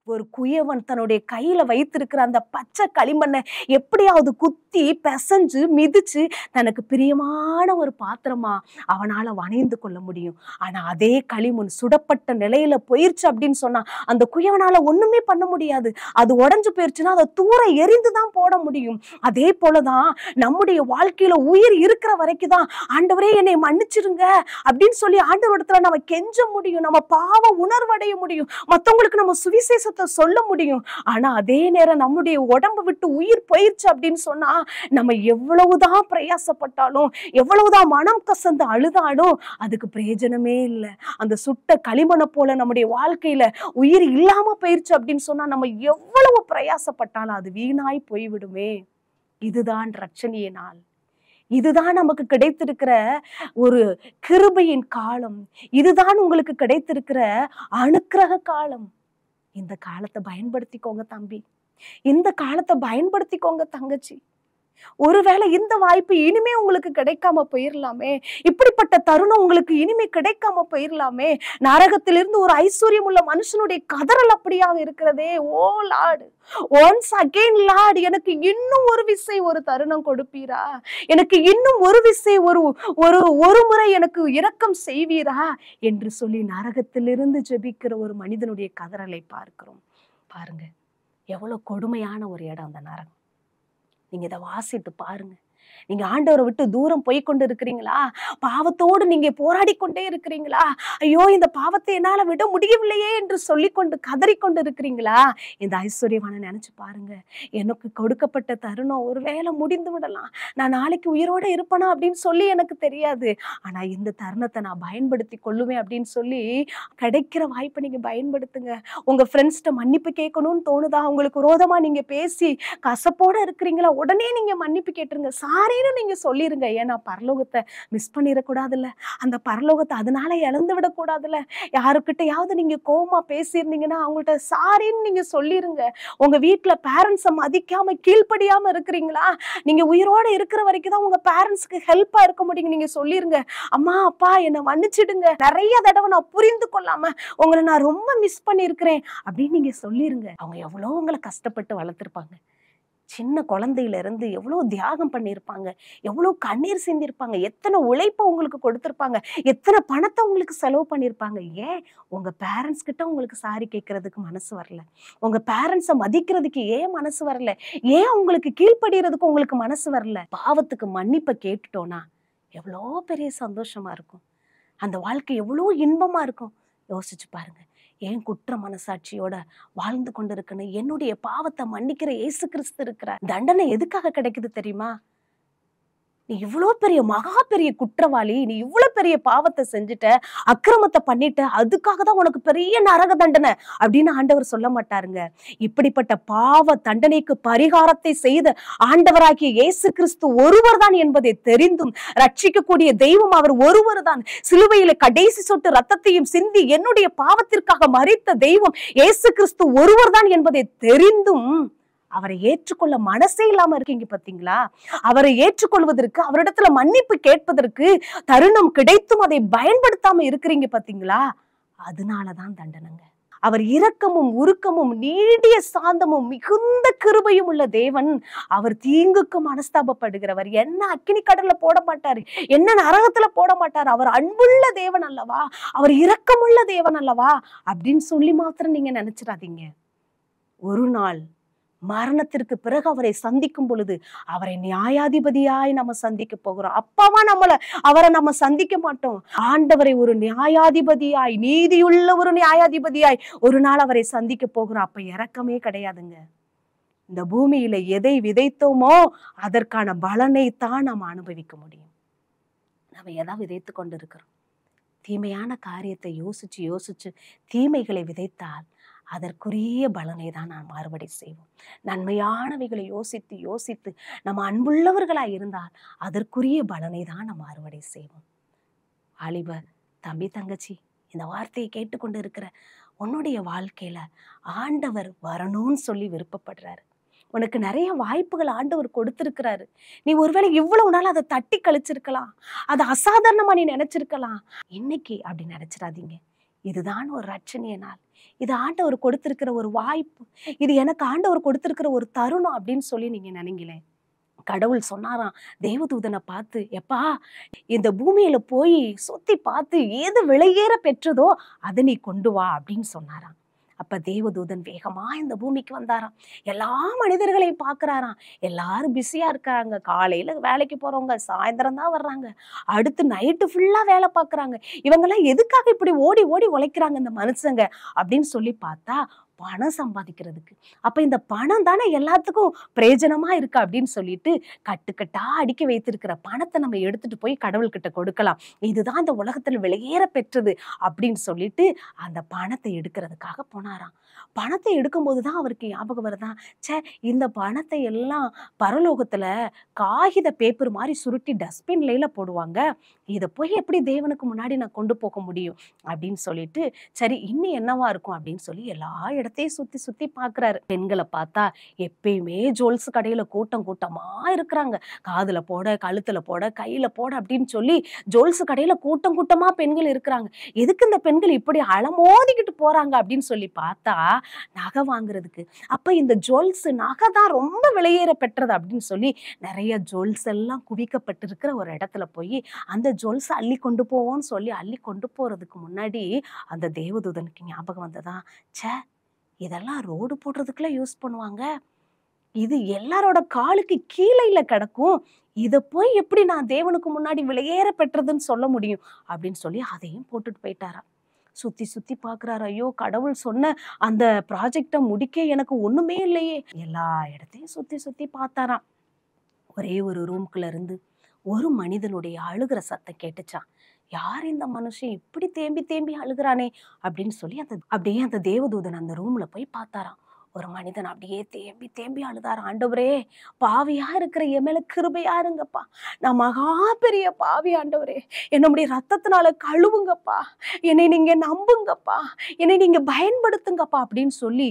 ஒரு குயவன் தன்னுடைய கையில வைத்திருக்கிற அந்த பச்சை களிமண்ணை எப்படியாவது குத்தி பிசைஞ்சு மிதிச்சு தனக்கு பிரியமான ஒரு பாத்திரமா அவனால வணைந்து கொள்ள முடியும். ஆனா அதே களிமண் சுடப்பட்ட நிலையில போயிருச்சு அப்படின்னு சொன்னா அந்த குயவனால ஒண்ணுமே பண்ண முடியாது. அது உடைஞ்சு போயிருச்சுன்னா அதை தூர எரிந்துதான் போட முடியும். அதே போலதான் நம்முடைய வாழ்க்கையில உயிர் இருக்கிற வரைக்கும் தான் ஆண்டவரே என்னை மன்னிச்சிருங்க அப்படின்னு சொல்லி ஆண்டவரிடத்துல நம்ம கெஞ்ச முடியும். நம்ம பாவ உணர்வடைய முடியும். மத்தவங்களுக்கு நம்ம சுவிசேஷத்தை சொல்ல முடியும். ஆனா அதே நேரம் நம்முடைய உடம்பு விட்டு உயிர் போயிருச்சு அப்படின்னு சொன்னா நம்ம எவ்வளவுதான் பிரயாசப்பட்டாலும் எவ்வளவுதான் மனம் கசந்து அழுதாலும் அதுக்கு பிரயோஜனமே இல்லை. அந்த சுட்ட களிமண்ணை போல நம்முடைய வாழ்க்கையில உயிர் இல்லாம போயிருச்சு அப்படின்னு சொன்னா நம்ம எவ்வளவு பிரயாசப்பட்டாலும் அது வீணாய் போய்விடுமே. இதுதான் ரட்சணிய நாள். இதுதான் நமக்கு கிடைத்திருக்கிற ஒரு கிருபையின் காலம். இதுதான் உங்களுக்கு கிடைத்திருக்கிற அனுக்கிரக காலம். இந்த காலத்தை பயன்படுத்திக்கோங்க தம்பி. இந்த காலத்தை பயன்படுத்திக்கோங்க தங்கச்சி. ஒருவேளை இந்த வாய்ப்பு இனிமே உங்களுக்கு கிடைக்காம போயிடலாமே. இப்படிப்பட்ட தருணம் உங்களுக்கு இனிமே கிடைக்காம போயிடலாமே. நரகத்திலிருந்து ஒரு ஐஸ்வர்யம் உள்ள மனுஷனுடைய கதறல் அப்படியாக இருக்கிறதே. ஓ லார்ட், ஒன்ஸ் அகெயின் லார்ட், எனக்கு இன்னும் ஒரு விசை ஒரு தருணம் கொடுப்பீரா? எனக்கு இன்னும் ஒரு விசை ஒரு முறை எனக்கு இரக்கம் செய்வீரா என்று சொல்லி நரகத்திலிருந்து ஜெபிக்கிற ஒரு மனிதனுடைய கதறலை பார்க்கிறோம். பாருங்க எவ்வளவு கொடுமையான ஒரு இடம் அந்த நரகம். நீங்க இதை வாசித்து பாருங்க. நீங்க ஆண்டவரை விட்டு தூரம் போய் கொண்டு இருக்கிறீங்களா? பாவத்தோடு நீங்க போராடி கொண்டே இருக்கிறீங்களா? ஐயோ இந்த பாவத்தை என்னால விட முடியவில்லையே என்று சொல்லிக்கொண்டு கதறிக்கொண்டு இருக்கிறீங்களா? இந்த ஐஸ்வர்யவான நினைச்சு பாருங்க. எனக்கு கொடுக்கப்பட்ட தருணம் ஒருவேளை முடிந்து விடலாம், நான் நாளைக்கு உயிரோட இருப்பேனா அப்படின்னு சொல்லி எனக்கு தெரியாது. ஆனா இந்த தருணத்தை நான் பயன்படுத்தி கொள்ளுவேன் அப்படின்னு சொல்லி கிடைக்கிற வாய்ப்பை நீங்க பயன்படுத்துங்க. உங்க ஃப்ரெண்ட்ஸ்கிட்ட மன்னிப்பு கேட்கணும்னு தோணுதா? உங்களுக்கு விரோதமா நீங்க பேசி கசப்போட இருக்கிறீங்களா? உடனே நீங்க மன்னிப்பு கேட்டுருங்க. சாரின்னு நீங்க சொல்லிருங்க. ஏன்னா பரலோகத்தை மிஸ் பண்ணிடக்கூடாதுல்ல. அந்த பரலோகத்தை அதனால இழந்து விடக்கூடாதுல்ல. யாருக்கிட்டையாவது நீங்க கோவமா பேசியிருந்தீங்கன்னா அவங்கள்ட்ட சாரின்னு நீங்க சொல்லிருங்க. உங்க வீட்டுல பேரண்ட்ஸை மதிக்காம கீழ்ப்படியாம இருக்கிறீங்களா? நீங்க உயிரோட இருக்கிற வரைக்கும் தான் உங்க பேரண்ட்ஸ்க்கு ஹெல்ப்பா இருக்க முடியும். நீங்க சொல்லிருங்க, அம்மா அப்பா என்னை மன்னிச்சிடுங்க, நிறைய தடவை நான் புரிந்து கொள்ளாம உங்களை நான் ரொம்ப மிஸ் பண்ணிருக்கிறேன் அப்படின்னு நீங்க சொல்லிருங்க. அவங்க எவ்வளவு உங்களை கஷ்டப்பட்டு வளர்த்திருப்பாங்க. சின்ன குழந்தையில இருந்து எவ்வளவு தியாகம் பண்ணியிருப்பாங்க, எவ்வளவு கண்ணீர் சிந்திருப்பாங்க, எத்தனை உழைப்பை உங்களுக்கு கொடுத்திருப்பாங்க, எத்தனை பணத்தை உங்களுக்கு செலவு பண்ணியிருப்பாங்க. ஏன் உங்க பேரண்ட்ஸ் கிட்ட உங்களுக்கு சாரி கேட்கறதுக்கு மனசு வரல? உங்க பேரண்ட்ஸை மதிக்கிறதுக்கு ஏன் மனசு வரல? ஏன் உங்களுக்கு கீழ்ப்படுகிறதுக்கு உங்களுக்கு மனசு வரல? பாவத்துக்கு மன்னிப்பை கேட்டுட்டோம்னா எவ்வளோ பெரிய சந்தோஷமா இருக்கும். அந்த வாழ்க்கை எவ்வளோ இன்பமா இருக்கும். யோசிச்சு பாருங்க. ஏன் குற்ற மனசாட்சியோட வாழ்ந்து கொண்டு இருக்குன்னு என்னுடைய பாவத்தை மன்னிக்கிற இயேசு கிறிஸ்து இருக்கிற தண்டனை எதுக்காக கிடைக்குது தெரியுமா? நீ இவ்வளோ பெரிய மகா பெரிய குற்றவாளி, நீ இவ்வளவு பெரிய பாவத்தை செஞ்சுட்ட, அக்கிரமத்தை பண்ணிட்ட, அதுக்காக தான் உனக்கு பெரிய நரக தண்டனை அப்படின்னு ஆண்டவர் சொல்ல மாட்டாருங்க. இப்படிப்பட்ட பாவ தண்டனைக்கு பரிகாரத்தை செய்த ஆண்டவராகிய இயேசு கிறிஸ்து ஒருவர் தான் என்பதை தெரிந்தும், ரட்சிக்கக்கூடிய தெய்வம் அவர் ஒருவர் தான், சிலுவையில கடைசி சொட்டு ரத்தத்தையும் சிந்தி என்னுடைய பாவத்திற்காக மரித்த தெய்வம் இயேசு கிறிஸ்து ஒருவர் தான் என்பதை தெரிந்தும் அவரை ஏற்றுக்கொள்ள மனசே இல்லாம இருக்கீங்க பாத்தீங்களா? அவரை ஏற்றுக்கொள்வதற்கு, அவரிடத்துல மன்னிப்பு கேட்பதற்கு தருணம் கிடைத்தும் அதை பயன்படுத்தாம இருக்கிறீங்க பாத்தீங்களா? அதனாலதான் தண்டனைங்க. அவர் இரக்கமும் உருக்கமும் நீடிய சாந்தமும் மிகுந்த கிருபையும் உள்ள தேவன். அவர் தீங்குக்கு மனஸ்தாபப்படுகிறவர். என்ன அக்கினி கடல்ல போட மாட்டாரு, என்ன நரகத்துல போட மாட்டாரு. அவர் அன்புள்ள தேவன் அல்லவா, அவர் இரக்கமுள்ள தேவன் அல்லவா அப்படின்னு சொல்லி மாத்திரம் நீங்க நினைச்சிடாதீங்க. ஒரு நாள் மரணத்திற்கு பிறகு அவரை சந்திக்கும் பொழுது அவரை நியாயாதிபதியாய் நம்ம சந்திக்க போகிறோம். அப்பாவா அவரை நம்ம சந்திக்க மாட்டோம். ஆண்டவரை ஒரு நியாயாதிபதியாய், நீதியுள்ள ஒரு நியாயாதிபதியாய் ஒரு நாள் அவரை சந்திக்க போகிறோம். அப்ப இரக்கமே கிடையாதுங்க. இந்த பூமியில எதை விதைத்தோமோ அதற்கான பலனை தான் நாம் அனுபவிக்க முடியும். நம்ம எதை விதைத்து கொண்டு இருக்கிறோம்? தீமையான காரியத்தை யோசிச்சு யோசிச்சு தீமைகளை விதைத்தால் அதற்குரிய பலனை தான் நாம் அறுவடை செய்வோம். நன்மையானவைகளை யோசித்து யோசித்து நம்ம அன்புள்ளவர்களாய் இருந்தால் அதற்குரிய பலனை தான் நம்ம அறுவடை செய்வோம். வாலிப தம்பி தங்கச்சி, இந்த வார்த்தையை கேட்டுக்கொண்டு இருக்கிற உன்னுடைய வாழ்க்கையில ஆண்டவர் வரணும்னு சொல்லி விருப்பப்படுறாரு. உனக்கு நிறைய வாய்ப்புகள் ஆண்டவர் கொடுத்திருக்கிறாரு. நீ ஒருவேளை இவ்வளவு நாள் அதை தட்டி கழிச்சிருக்கலாம், அதை அசாதாரணமா நீ நினைச்சிருக்கலாம். இன்னைக்கு அப்படி நினைச்சிடாதீங்க. இதுதான் ஒரு ரட்சணிய நாள், இது ஆண்டவர் கொடுத்திருக்கிற ஒரு வாய்ப்பு, இது எனக்கு ஆண்டவர் கொடுத்திருக்கிற ஒரு தருணம் அப்படின்னு சொல்லி நீங்க நினைங்களேன். கடவுள் சொன்னாராம் தேவதூதனை பார்த்து, எப்பா இந்த பூமியில போய் சுத்தி பார்த்து எது விலையேற பெற்றதோ அதை நீ கொண்டு வா அப்படின்னு சொன்னாராம். அப்ப தேவதூதன் வேகமா இந்த பூமிக்கு வந்தாராம். எல்லா மனிதர்களையும் பாக்குறாராம். எல்லாரும் பிஸியா இருக்காங்க. காலையில வேலைக்கு போறவங்க சாயந்தரம் தான் வர்றாங்க, அடுத்து நைட்டு ஃபுல்லா வேலை பாக்குறாங்க. இவங்கெல்லாம் எதுக்காக இப்படி ஓடி ஓடி உழைக்கிறாங்க இந்த மனுஷங்க அப்படின்னு சொல்லி பார்த்தா பணம் சம்பாதிக்கிறதுக்கு. அப்ப இந்த பணம் தானே எல்லாத்துக்கும் பிரயோஜனமா இருக்கு அப்படின்னு சொல்லிட்டு கட்டுக்கட்டா அடுக்கி வைத்திருக்கிற பணத்தை நம்ம எடுத்துட்டு போய் கடவுள்கிட்ட கொடுக்கலாம். இதுதான் இந்த உலகத்துல வெளியேற பெற்றது அப்படின்னு சொல்லிட்டு அந்த பணத்தை எடுக்கிறதுக்காக போனாராம். பணத்தை எடுக்கும் போதுதான் அவருக்கு ஞாபகம் வருதான், சே இந்த பணத்தை எல்லாம் பரலோகத்துல காகித பேப்பர் மாதிரி சுருட்டி டஸ்ட்பின்ல போடுவாங்க, இதை போய் எப்படி தேவனுக்கு முன்னாடி நான் கொண்டு போக முடியும் அப்படின்னு சொல்லிட்டு சரி இன்னும் என்னவா இருக்கும் அப்படின்னு சொல்லி எல்லா இடத்தையும் சுத்தி சுத்தி பாக்குறாரு. பெண்களை பார்த்தா எப்பயுமே ஜுவல்ஸ் கடையில கூட்டம் கூட்டமா இருக்கிறாங்க. காதுல போட, கழுத்துல போட, கையில போட அப்படின்னு சொல்லி ஜுவல்ஸ் கடையில கூட்டம் கூட்டமா பெண்கள் இருக்கிறாங்க. எதுக்கு இந்த பெண்கள் இப்படி அலமோதிக்கிட்டு போறாங்க அப்படின்னு சொல்லி பார்த்தா நகை வாங்குறதுக்கு. அப்ப இந்த ஜுவல்ஸ் நகை தான் ரொம்ப விலையேற பெற்றது அப்படின்னு சொல்லி நிறைய ஜுவல்ஸ் எல்லாம் குவிக்கப்பட்டிருக்கிற ஒரு இடத்துல போய் அந்த ஜுவல்ஸ் அள்ளி கொண்டு போவோம்னு சொல்லி அள்ளி கொண்டு போறதுக்கு முன்னாடி அந்த தேவதூதனுக்கு ஞாபகம் வந்ததா, சே இதெல்லாம் ரோடு போடுறதுக்குள்ள யூஸ் பண்ணுவாங்க, இது எல்லாரோட காலுக்கு கீழே கிடக்கும், இதை போய் எப்படி நான் தேவனுக்கு முன்னாடி விலையேற பெற்றதுன்னு சொல்ல முடியும் அப்படின்னு சொல்லி அதையும் போட்டுட்டு போயிட்டாராம். சுத்தி சுத்தி பாக்குறாரு. ஐயோ கடவுள் சொன்ன அந்த ப்ராஜெக்டை முடிக்க எனக்கு ஒண்ணுமே இல்லையே. எல்லா இடத்தையும் சுத்தி சுத்தி பார்த்தாராம். ஒரே ஒரு ரூம்குள்ள இருந்து ஒரு மனிதனுடைய அழுகிற சத்தம் கேட்டுச்சான். யார் இந்த மனுஷன் இப்படி தேம்பி தேம்பி அழுகிறானே அப்படின்னு சொல்லி அப்படியே அந்த தேவதூதன் அந்த ரூம்ல போய் பார்த்தாராம். ஒரு மனிதன் அப்படியே தேம்பி தேம்பி அழுதாரு. ஆண்டவரே பாவியா இருக்கிற என் மேல கிருபையா இருங்கப்பா, நான் மகா பெரிய பாவி ஆண்டவரே, என்னுடைய ரத்தத்தினால கழுவுங்கப்பா, என்னை நீங்க நம்புங்கப்பா, என்னை நீங்க பயன்படுத்துங்கப்பா அப்படின்னு சொல்லி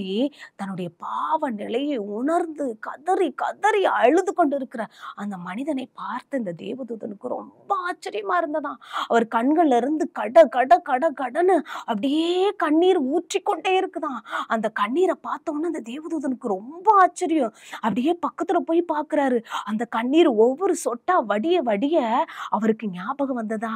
தன்னுடைய பாவ நிலையை உணர்ந்து கதறி கதறி அழுது கொண்டு இருக்கிற அந்த மனிதனை பார்த்து இந்த தேவதூதனுக்கு ரொம்ப ஆச்சரியமா இருந்ததாம். அவர் கண்கள்ல இருந்து கட கட கட கடன்னு அப்படியே கண்ணீர் ஊற்றிக்கொண்டே இருக்குதான். அந்த கண்ணீரை பார்த்தோன்னு அந்த தேவதூதனுக்கு ரொம்ப ஆச்சரியம். அப்படியே பக்கத்துல போய் பாக்குறாரு. அந்த கண்ணீர் ஒவ்வொரு சொட்டா வடிய வடிய அவருக்கு ஞாபகம் வந்ததா,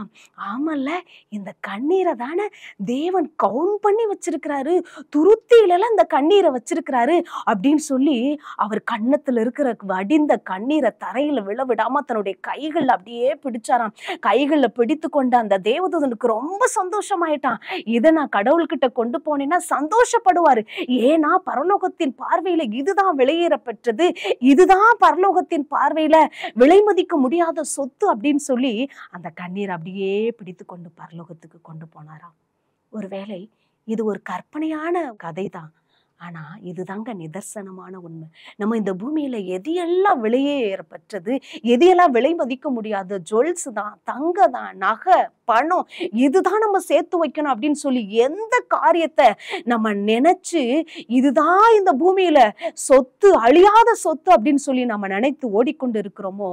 ஆமல்ல இந்த கண்ணீரை தானே தேவன் கவுண்ட் பண்ணி வச்சிருக்கிறாரு, துருத்தியில இந்த கண்ணீரை வச்சிருக்கிறாரு அப்படின்னு சொல்லி அவர் கண்ணத்துல இருக்கிற வடிந்த கண்ணீரை தரையில விழவிடாம தன்னுடைய கைகள் அப்படியே பிடிச்சாராம். கைகள்ல பிடித்து கொண்ட அந்த தேவதூதனுக்கு ரொம்ப சந்தோஷமாயிட்டான். இதை நான் கடவுள்கிட்ட கொண்டு போனேன்னா சந்தோஷப்படுவாரு. ஏன்னா பரலோகத்தின் பார்வையில இதுதான் விலையேற பெற்றது, இதுதான் பரலோகத்தின் பார்வையில விலை மதிக்க முடியாத சொத்து அப்படின்னு சொல்லி அந்த கண்ணீர் அப்படியே பிடித்து கொண்டு பரலோகத்துக்கு கொண்டு போனாராம். ஒருவேளை இது ஒரு கற்பனையான கதை தான், ஆனா இதுதாங்க நிதர்சனமான உண்மை. நம்ம இந்த பூமியில எதையெல்லாம் விலையேறப்பட்டது, எதையெல்லாம் விலை மதிக்க முடியாது, ஜுவல்ஸ் தான், தங்க தான், நகை, பணம், இதுதான் நம்ம சேர்த்து வைக்கணும் அப்படின்னு சொல்லி எந்த காரியத்தை நம்ம நினைச்சு இதுதான் இந்த பூமியில சொத்து, அழியாத சொத்து அப்படின்னு சொல்லி நம்ம நினைத்து ஓடிக்கொண்டு இருக்கிறோமோ,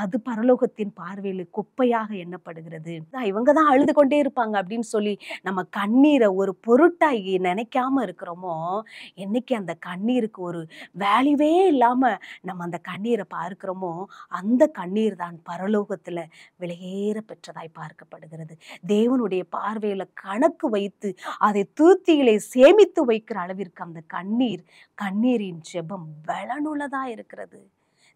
அது பரலோகத்தின் பார்வையில் குப்பையாக எண்ணப்படுகிறது. இவங்கதான் அழுது கொண்டே இருப்பாங்க அப்படின்னு சொல்லி நம்ம கண்ணீரை ஒரு பொருட்டாகி நினைக்காம இருக்கிறோமோ, என்னைக்கு அந்த கண்ணீருக்கு ஒரு வேல்யூவே இல்லாம நம்ம அந்த கண்ணீரை பார்க்கிறோமோ, அந்த கண்ணீர் தான் பரலோகத்துல விலையேற பெற்றதாய் பார்க்கப்படுகிறது. தேவனுடைய பார்வையில கணக்கு வைத்து அதை தூத்தியிலே சேமித்து வைக்கிற அளவிற்கு அந்த கண்ணீரின் ஜெபம் பலனுள்ளதா இருக்கிறது.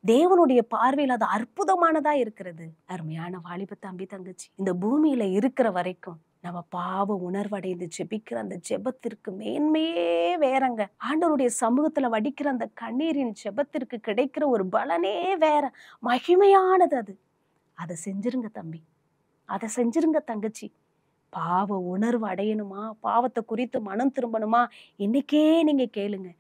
தேவனுடைய பார்வையில் அது அற்புதமானதா இருக்கிறது. அருமையான வாலிப தம்பி தங்கச்சி, இந்த பூமியில இருக்கிற வரைக்கும் நம்ம பாவ உணர்வடைந்து ஜெபிக்கிற அந்த ஜெபத்திற்கு மேன்மையே வேறங்க. ஆண்டவருடைய சமூகத்துல வடிக்கிற அந்த கண்ணீரின் ஜெபத்திற்கு கிடைக்கிற ஒரு பலனே வேற, மகிமையானது அது. அதை செஞ்சிருங்க தம்பி, அதை செஞ்சிருங்க தங்கச்சி. பாவ உணர்வு அடையணுமா, பாவத்தை குறித்து மனம் திரும்பணுமா, இன்னைக்கே நீங்க கேளுங்க.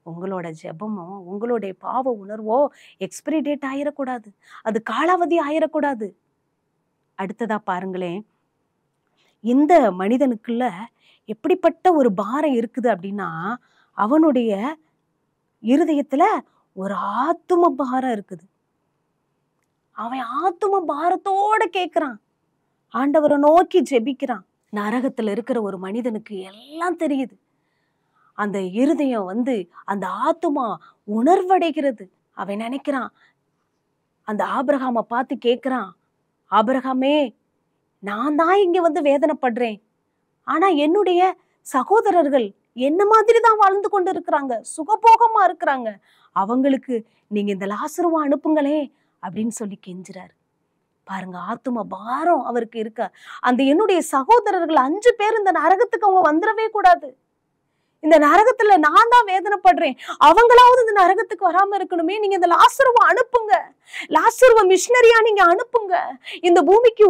உங்களோட ஜெபமோ உங்களுடைய பாவ உணர்வோ எக்ஸ்பிரி டேட் ஆயிடக்கூடாது, அது காலாவதி ஆயிடக்கூடாது. அடுத்ததா பாருங்களேன், இந்த மனிதனுக்குள்ள எப்படிப்பட்ட ஒரு பாரம் இருக்குது அப்படின்னா, அவனுடைய இருதயத்துல ஒரு ஆத்தும பாரம் இருக்குது. அவன் ஆத்தும பாரத்தோட கேட்கிறான், ஆண்டவரை நோக்கி ஜெபிக்கிறான். நரகத்துல இருக்கிற ஒரு மனிதனுக்கு எல்லாம் தெரியுது. அந்த இருதயம் அந்த ஆத்துமா உணர்வடைகிறது. அவன் நினைக்கிறான், அந்த ஆபிரகாமை பார்த்து கேட்கிறான், ஆபிரகாமே, நான் தான் இங்க வேதனைப்படுறேன், ஆனா என்னுடைய சகோதரர்கள் என்ன மாதிரி தான் வாழ்ந்து கொண்டு இருக்கிறாங்க, சுகபோகமா இருக்கிறாங்க, அவங்களுக்கு நீங்க இந்த லாசருவை அனுப்புங்களே அப்படின்னு சொல்லி கெஞ்சுறாரு. பாருங்க, ஆத்தும பாரம் அவருக்கு இருக்க. அந்த என்னுடைய சகோதரர்கள் 5 பேர் இந்த நரகத்துக்கு அவங்க வந்துடவே கூடாது, இந்த நரகத்துல நான் தான் வேதனைப்படுறேன், அவங்களாவது இந்த நரகத்துக்கு வராம இருக்கணுமே, நீங்க இந்த லாசருவை அனுப்புங்க, லாசருவை மிஷினரியா நீங்க அனுப்புங்க. இந்த பூமிக்கு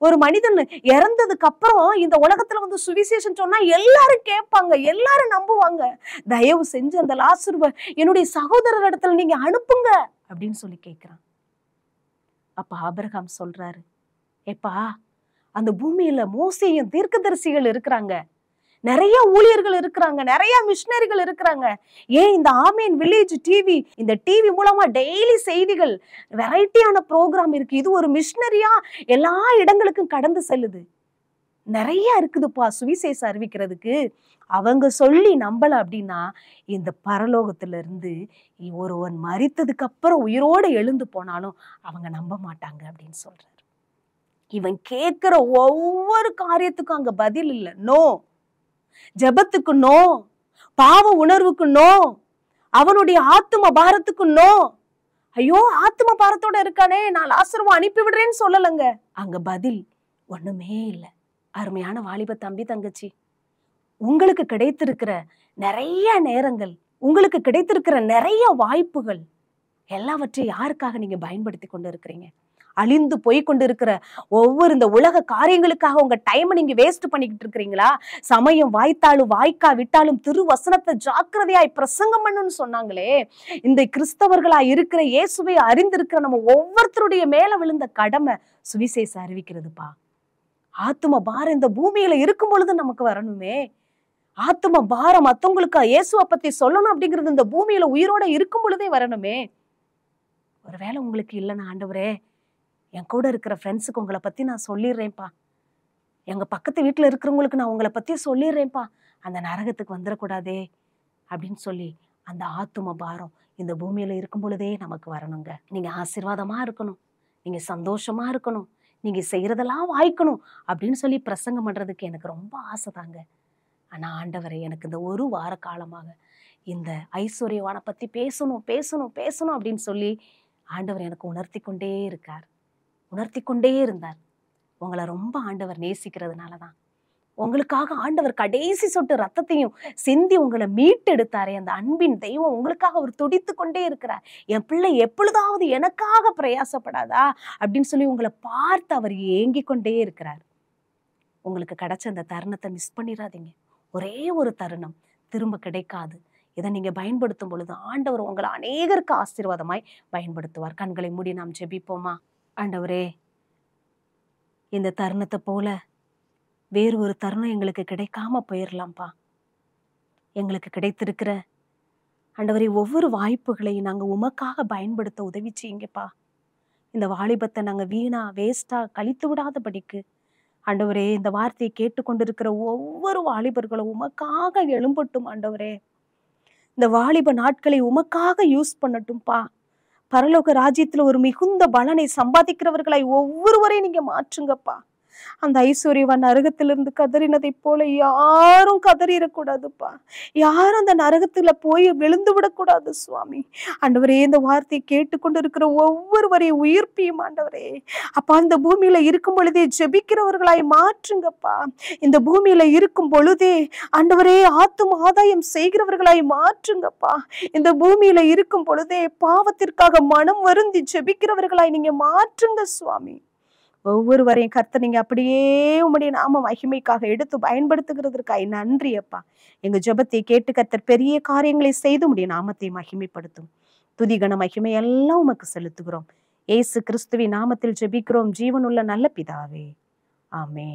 ஒரு மனிதன் இறந்ததுக்கு அப்புறம் இந்த உலகத்துல சுவிசேஷம் சொன்னா எல்லாரும் கேட்பாங்க, எல்லாரும் நம்புவாங்க. தயவு செஞ்சு அந்த லாசருவை என்னுடைய சகோதரர் இடத்துல நீங்க அனுப்புங்க அப்படின்னு சொல்லி கேட்கிறான். அப்ப ஆபிரகாம் சொல்றாரு, ஏப்பா, அந்த பூமியில மோசேயும் தீர்க்கதரிசிகள் இருக்கிறாங்க, நிறைய ஊழியர்கள் இருக்கிறாங்க, நிறைய மிஷினரிகள் இருக்கிறாங்க. ஏன் இந்த ஆமேன் வில்லேஜ் டிவி, இந்த டிவி மூலமா டெய்லி செய்திகள், வெரைட்டியான ப்ரோக்ராம் இருக்கு, இது ஒரு மிஷினரியா எல்லா இடங்களுக்கும் கடந்து செல்லுது, நிறைய இருக்குதுப்பா சுவிசேஷம் அறிவிக்கிறதுக்கு. அவங்க சொல்லி நம்பல அப்படின்னா இந்த பரலோகத்துல இருந்து ஒருவன் மரித்ததுக்கு அப்புறம் உயிரோட எழுந்து போனாலும் அவங்க நம்ப மாட்டாங்க அப்படின்னு சொல்றாரு. இவன் கேட்கிற ஒவ்வொரு காரியத்துக்கும் அங்க பதில் இல்லை. நோ, ஜெபத்துக்கு நோ, பாவ உணர்வுக்கு நோ, அவனுடைய ஆத்தும பாரத்துக்கு நோ. ஐயோ, ஆத்தும பாரத்தோட இருக்கானே, நான் லாசருவை அனுப்பி விடுறேன்னு சொல்லலங்க. அங்க பதில் ஒண்ணுமே இல்லை. அருமையான வாலிப தம்பி தங்கச்சி, உங்களுக்கு கிடைத்திருக்கிற நிறைய நேரங்கள், உங்களுக்கு கிடைத்திருக்கிற நிறைய வாய்ப்புகள் எல்லாவற்றையும் யாருக்காக நீங்க பயன்படுத்தி கொண்டு இருக்கிறீங்க? அழிந்து போய் கொண்டு இருக்கிற ஒவ்வொரு இந்த உலக காரியங்களுக்காக உங்க டைமை நீங்க வேஸ்ட் பண்ணிக்கிட்டு இருக்கிறீங்களா? சமயம் வாய்த்தாலும் வாய்க்கா விட்டாலும் திருவசனத்தை ஜாக்கிரதையாய் பிரசங்கம் பண்ணுன்னு சொன்னாங்களே, இந்த கிறிஸ்தவர்களா இருக்கிற இயேசுவை அறிந்திருக்கிற நம்ம ஒவ்வொருத்தருடைய மேல விழுந்த கடமை சுவிசேஷம் அறிவிக்கிறதுப்பா. ஆத்தும பாரம் இந்த பூமியில இருக்கும் பொழுது நமக்கு வரணுமே. ஆத்தும பாரம் மத்தவங்களுக்கு இயேசுவை பத்தி சொல்லணும் அப்படிங்கிறது இந்த பூமியில உயிரோட இருக்கும் பொழுதே வரணுமே. ஒருவேளை உங்களுக்கு இல்லைன்னா, ஆண்டவரே, என் கூட இருக்கிற ஃப்ரெண்ட்ஸுக்கு உங்களை பத்தி நான் சொல்லிடுறேன்ப்பா, எங்க பக்கத்து வீட்டுல இருக்கிறவங்களுக்கு நான் உங்களை பத்தி சொல்லிடுறேன்ப்பா, அந்த நரகத்துக்கு வந்துடக்கூடாதே அப்படின்னு சொல்லி அந்த ஆத்தும பாரம் இந்த பூமியில இருக்கும் பொழுதே நமக்கு வரணுங்க. நீங்க ஆசீர்வாதமா இருக்கணும், நீங்க சந்தோஷமா இருக்கணும், நீங்க செய்யறதெல்லாம் வாய்க்கணும் அப்படின்னு சொல்லி பிரசங்கம் பண்றதுக்கு எனக்கு ரொம்ப ஆசைதாங்க. ஆனா ஆண்டவரை, எனக்கு இந்த ஒரு வார காலமாக இந்த ஐஸ்வர்யவானை பத்தி பேசணும் பேசணும் பேசணும் அப்படின்னு சொல்லி ஆண்டவர் எனக்கு உணர்த்தி கொண்டே இருக்கார், உணர்த்தி கொண்டே இருந்தார். உங்களை ரொம்ப ஆண்டவர் நேசிக்கிறதுனாலதான், உங்களுக்காக ஆண்டவர் கடைசி சொட்டு ரத்தத்தையும் சிந்தி உங்களை மீட்டெடுத்தாரே, அந்த அன்பின் தெய்வம் உங்களுக்காக அவர் துடித்து கொண்டே இருக்கிறார். என் பிள்ளை எப்பொழுதாவது எனக்காக பிரயாசப்படாதா அப்படின்னு சொல்லி உங்களை பார்த்து அவர் ஏங்கி கொண்டே இருக்கிறார். உங்களுக்கு கிடைச்ச அந்த தருணத்தை மிஸ் பண்ணிடாதீங்க. ஒரே ஒரு தருணம் திரும்ப கிடைக்காது. இதை நீங்க பயன்படுத்தும் பொழுது ஆண்டவர் உங்களை அநேகருக்கு ஆசீர்வாதமாய் பயன்படுத்துவார். கண்களை மூடி நாம் ஜெபிப்போமா? ஆண்டவரே, இந்த தருணத்தை போல வேறு ஒரு தருணம் எங்களுக்கு கிடைக்காம போயிடலாம்ப்பா. எங்களுக்கு கிடைத்திருக்கிற ஆண்டவரே ஒவ்வொரு வாய்ப்புகளையும் நாங்க உமக்காக பயன்படுத்த உதவி செய்யுங்கப்பா. இந்த வாலிபத்தை நாங்க வீணா வேஸ்டா கழித்து விடாதபடிக்கு ஆண்டவரே, இந்த வார்த்தையை கேட்டுக்கொண்டிருக்கிற ஒவ்வொரு வாலிபர்களும் உமக்காக எழும்பட்டும் ஆண்டவரே. இந்த வாலிப நாட்களை உமக்காக யூஸ் பண்ணட்டும்பா. பரலோக ராஜ்யத்துல ஒரு மிகுந்த பலனை சம்பாதிக்கிறவர்களாய் ஒவ்வொருவரையும் நீங்க மாற்றுங்கப்பா. அந்த ஐஸ்வர்யவான் நரகத்திலிருந்து கதறினதை போல யாரும் கதறிடக்கூடாதுப்பா. யாரும் அந்த நரகத்துல போய் விழுந்து விடக்கூடாது சுவாமி. ஆண்டவரே, இந்த வார்த்தையை கேட்டுக்கொண்டு இருக்கிற ஒவ்வொருவரையும் உயிர்ப்பியும் ஆண்டவரே. அப்பா, இந்த பூமியில இருக்கும் பொழுதே ஜெபிக்கிறவர்களாய் மாற்றுங்கப்பா. இந்த பூமியில இருக்கும் பொழுதே ஆண்டவரே ஆத்தும ஆதாயம் செய்கிறவர்களாய் மாற்றுங்கப்பா. இந்த பூமியில இருக்கும் பொழுதே பாவத்திற்காக மனம் வருந்தி ஜெபிக்கிறவர்களாய் நீங்க மாற்றுங்க சுவாமி. ஒவ்வொருவரையும் கர்த்தர் நீங்க அப்படியே உம்முடைய நாம மகிமைக்காக எடுத்து பயன்படுத்துகிறதற்காக நன்றி அப்பா. எங்க ஜெபத்தை கேட்டு கர்த்தர் பெரிய காரியங்களை செய்து உம்முடைய நாமத்தை மகிமைப்படுத்தும். துதிகன மகிமை எல்லாம் உமக்கு செலுத்துகிறோம். இயேசு கிறிஸ்துவின் நாமத்தில் ஜெபிக்கிறோம் ஜீவனுள்ள நல்ல பிதாவே. ஆமென்.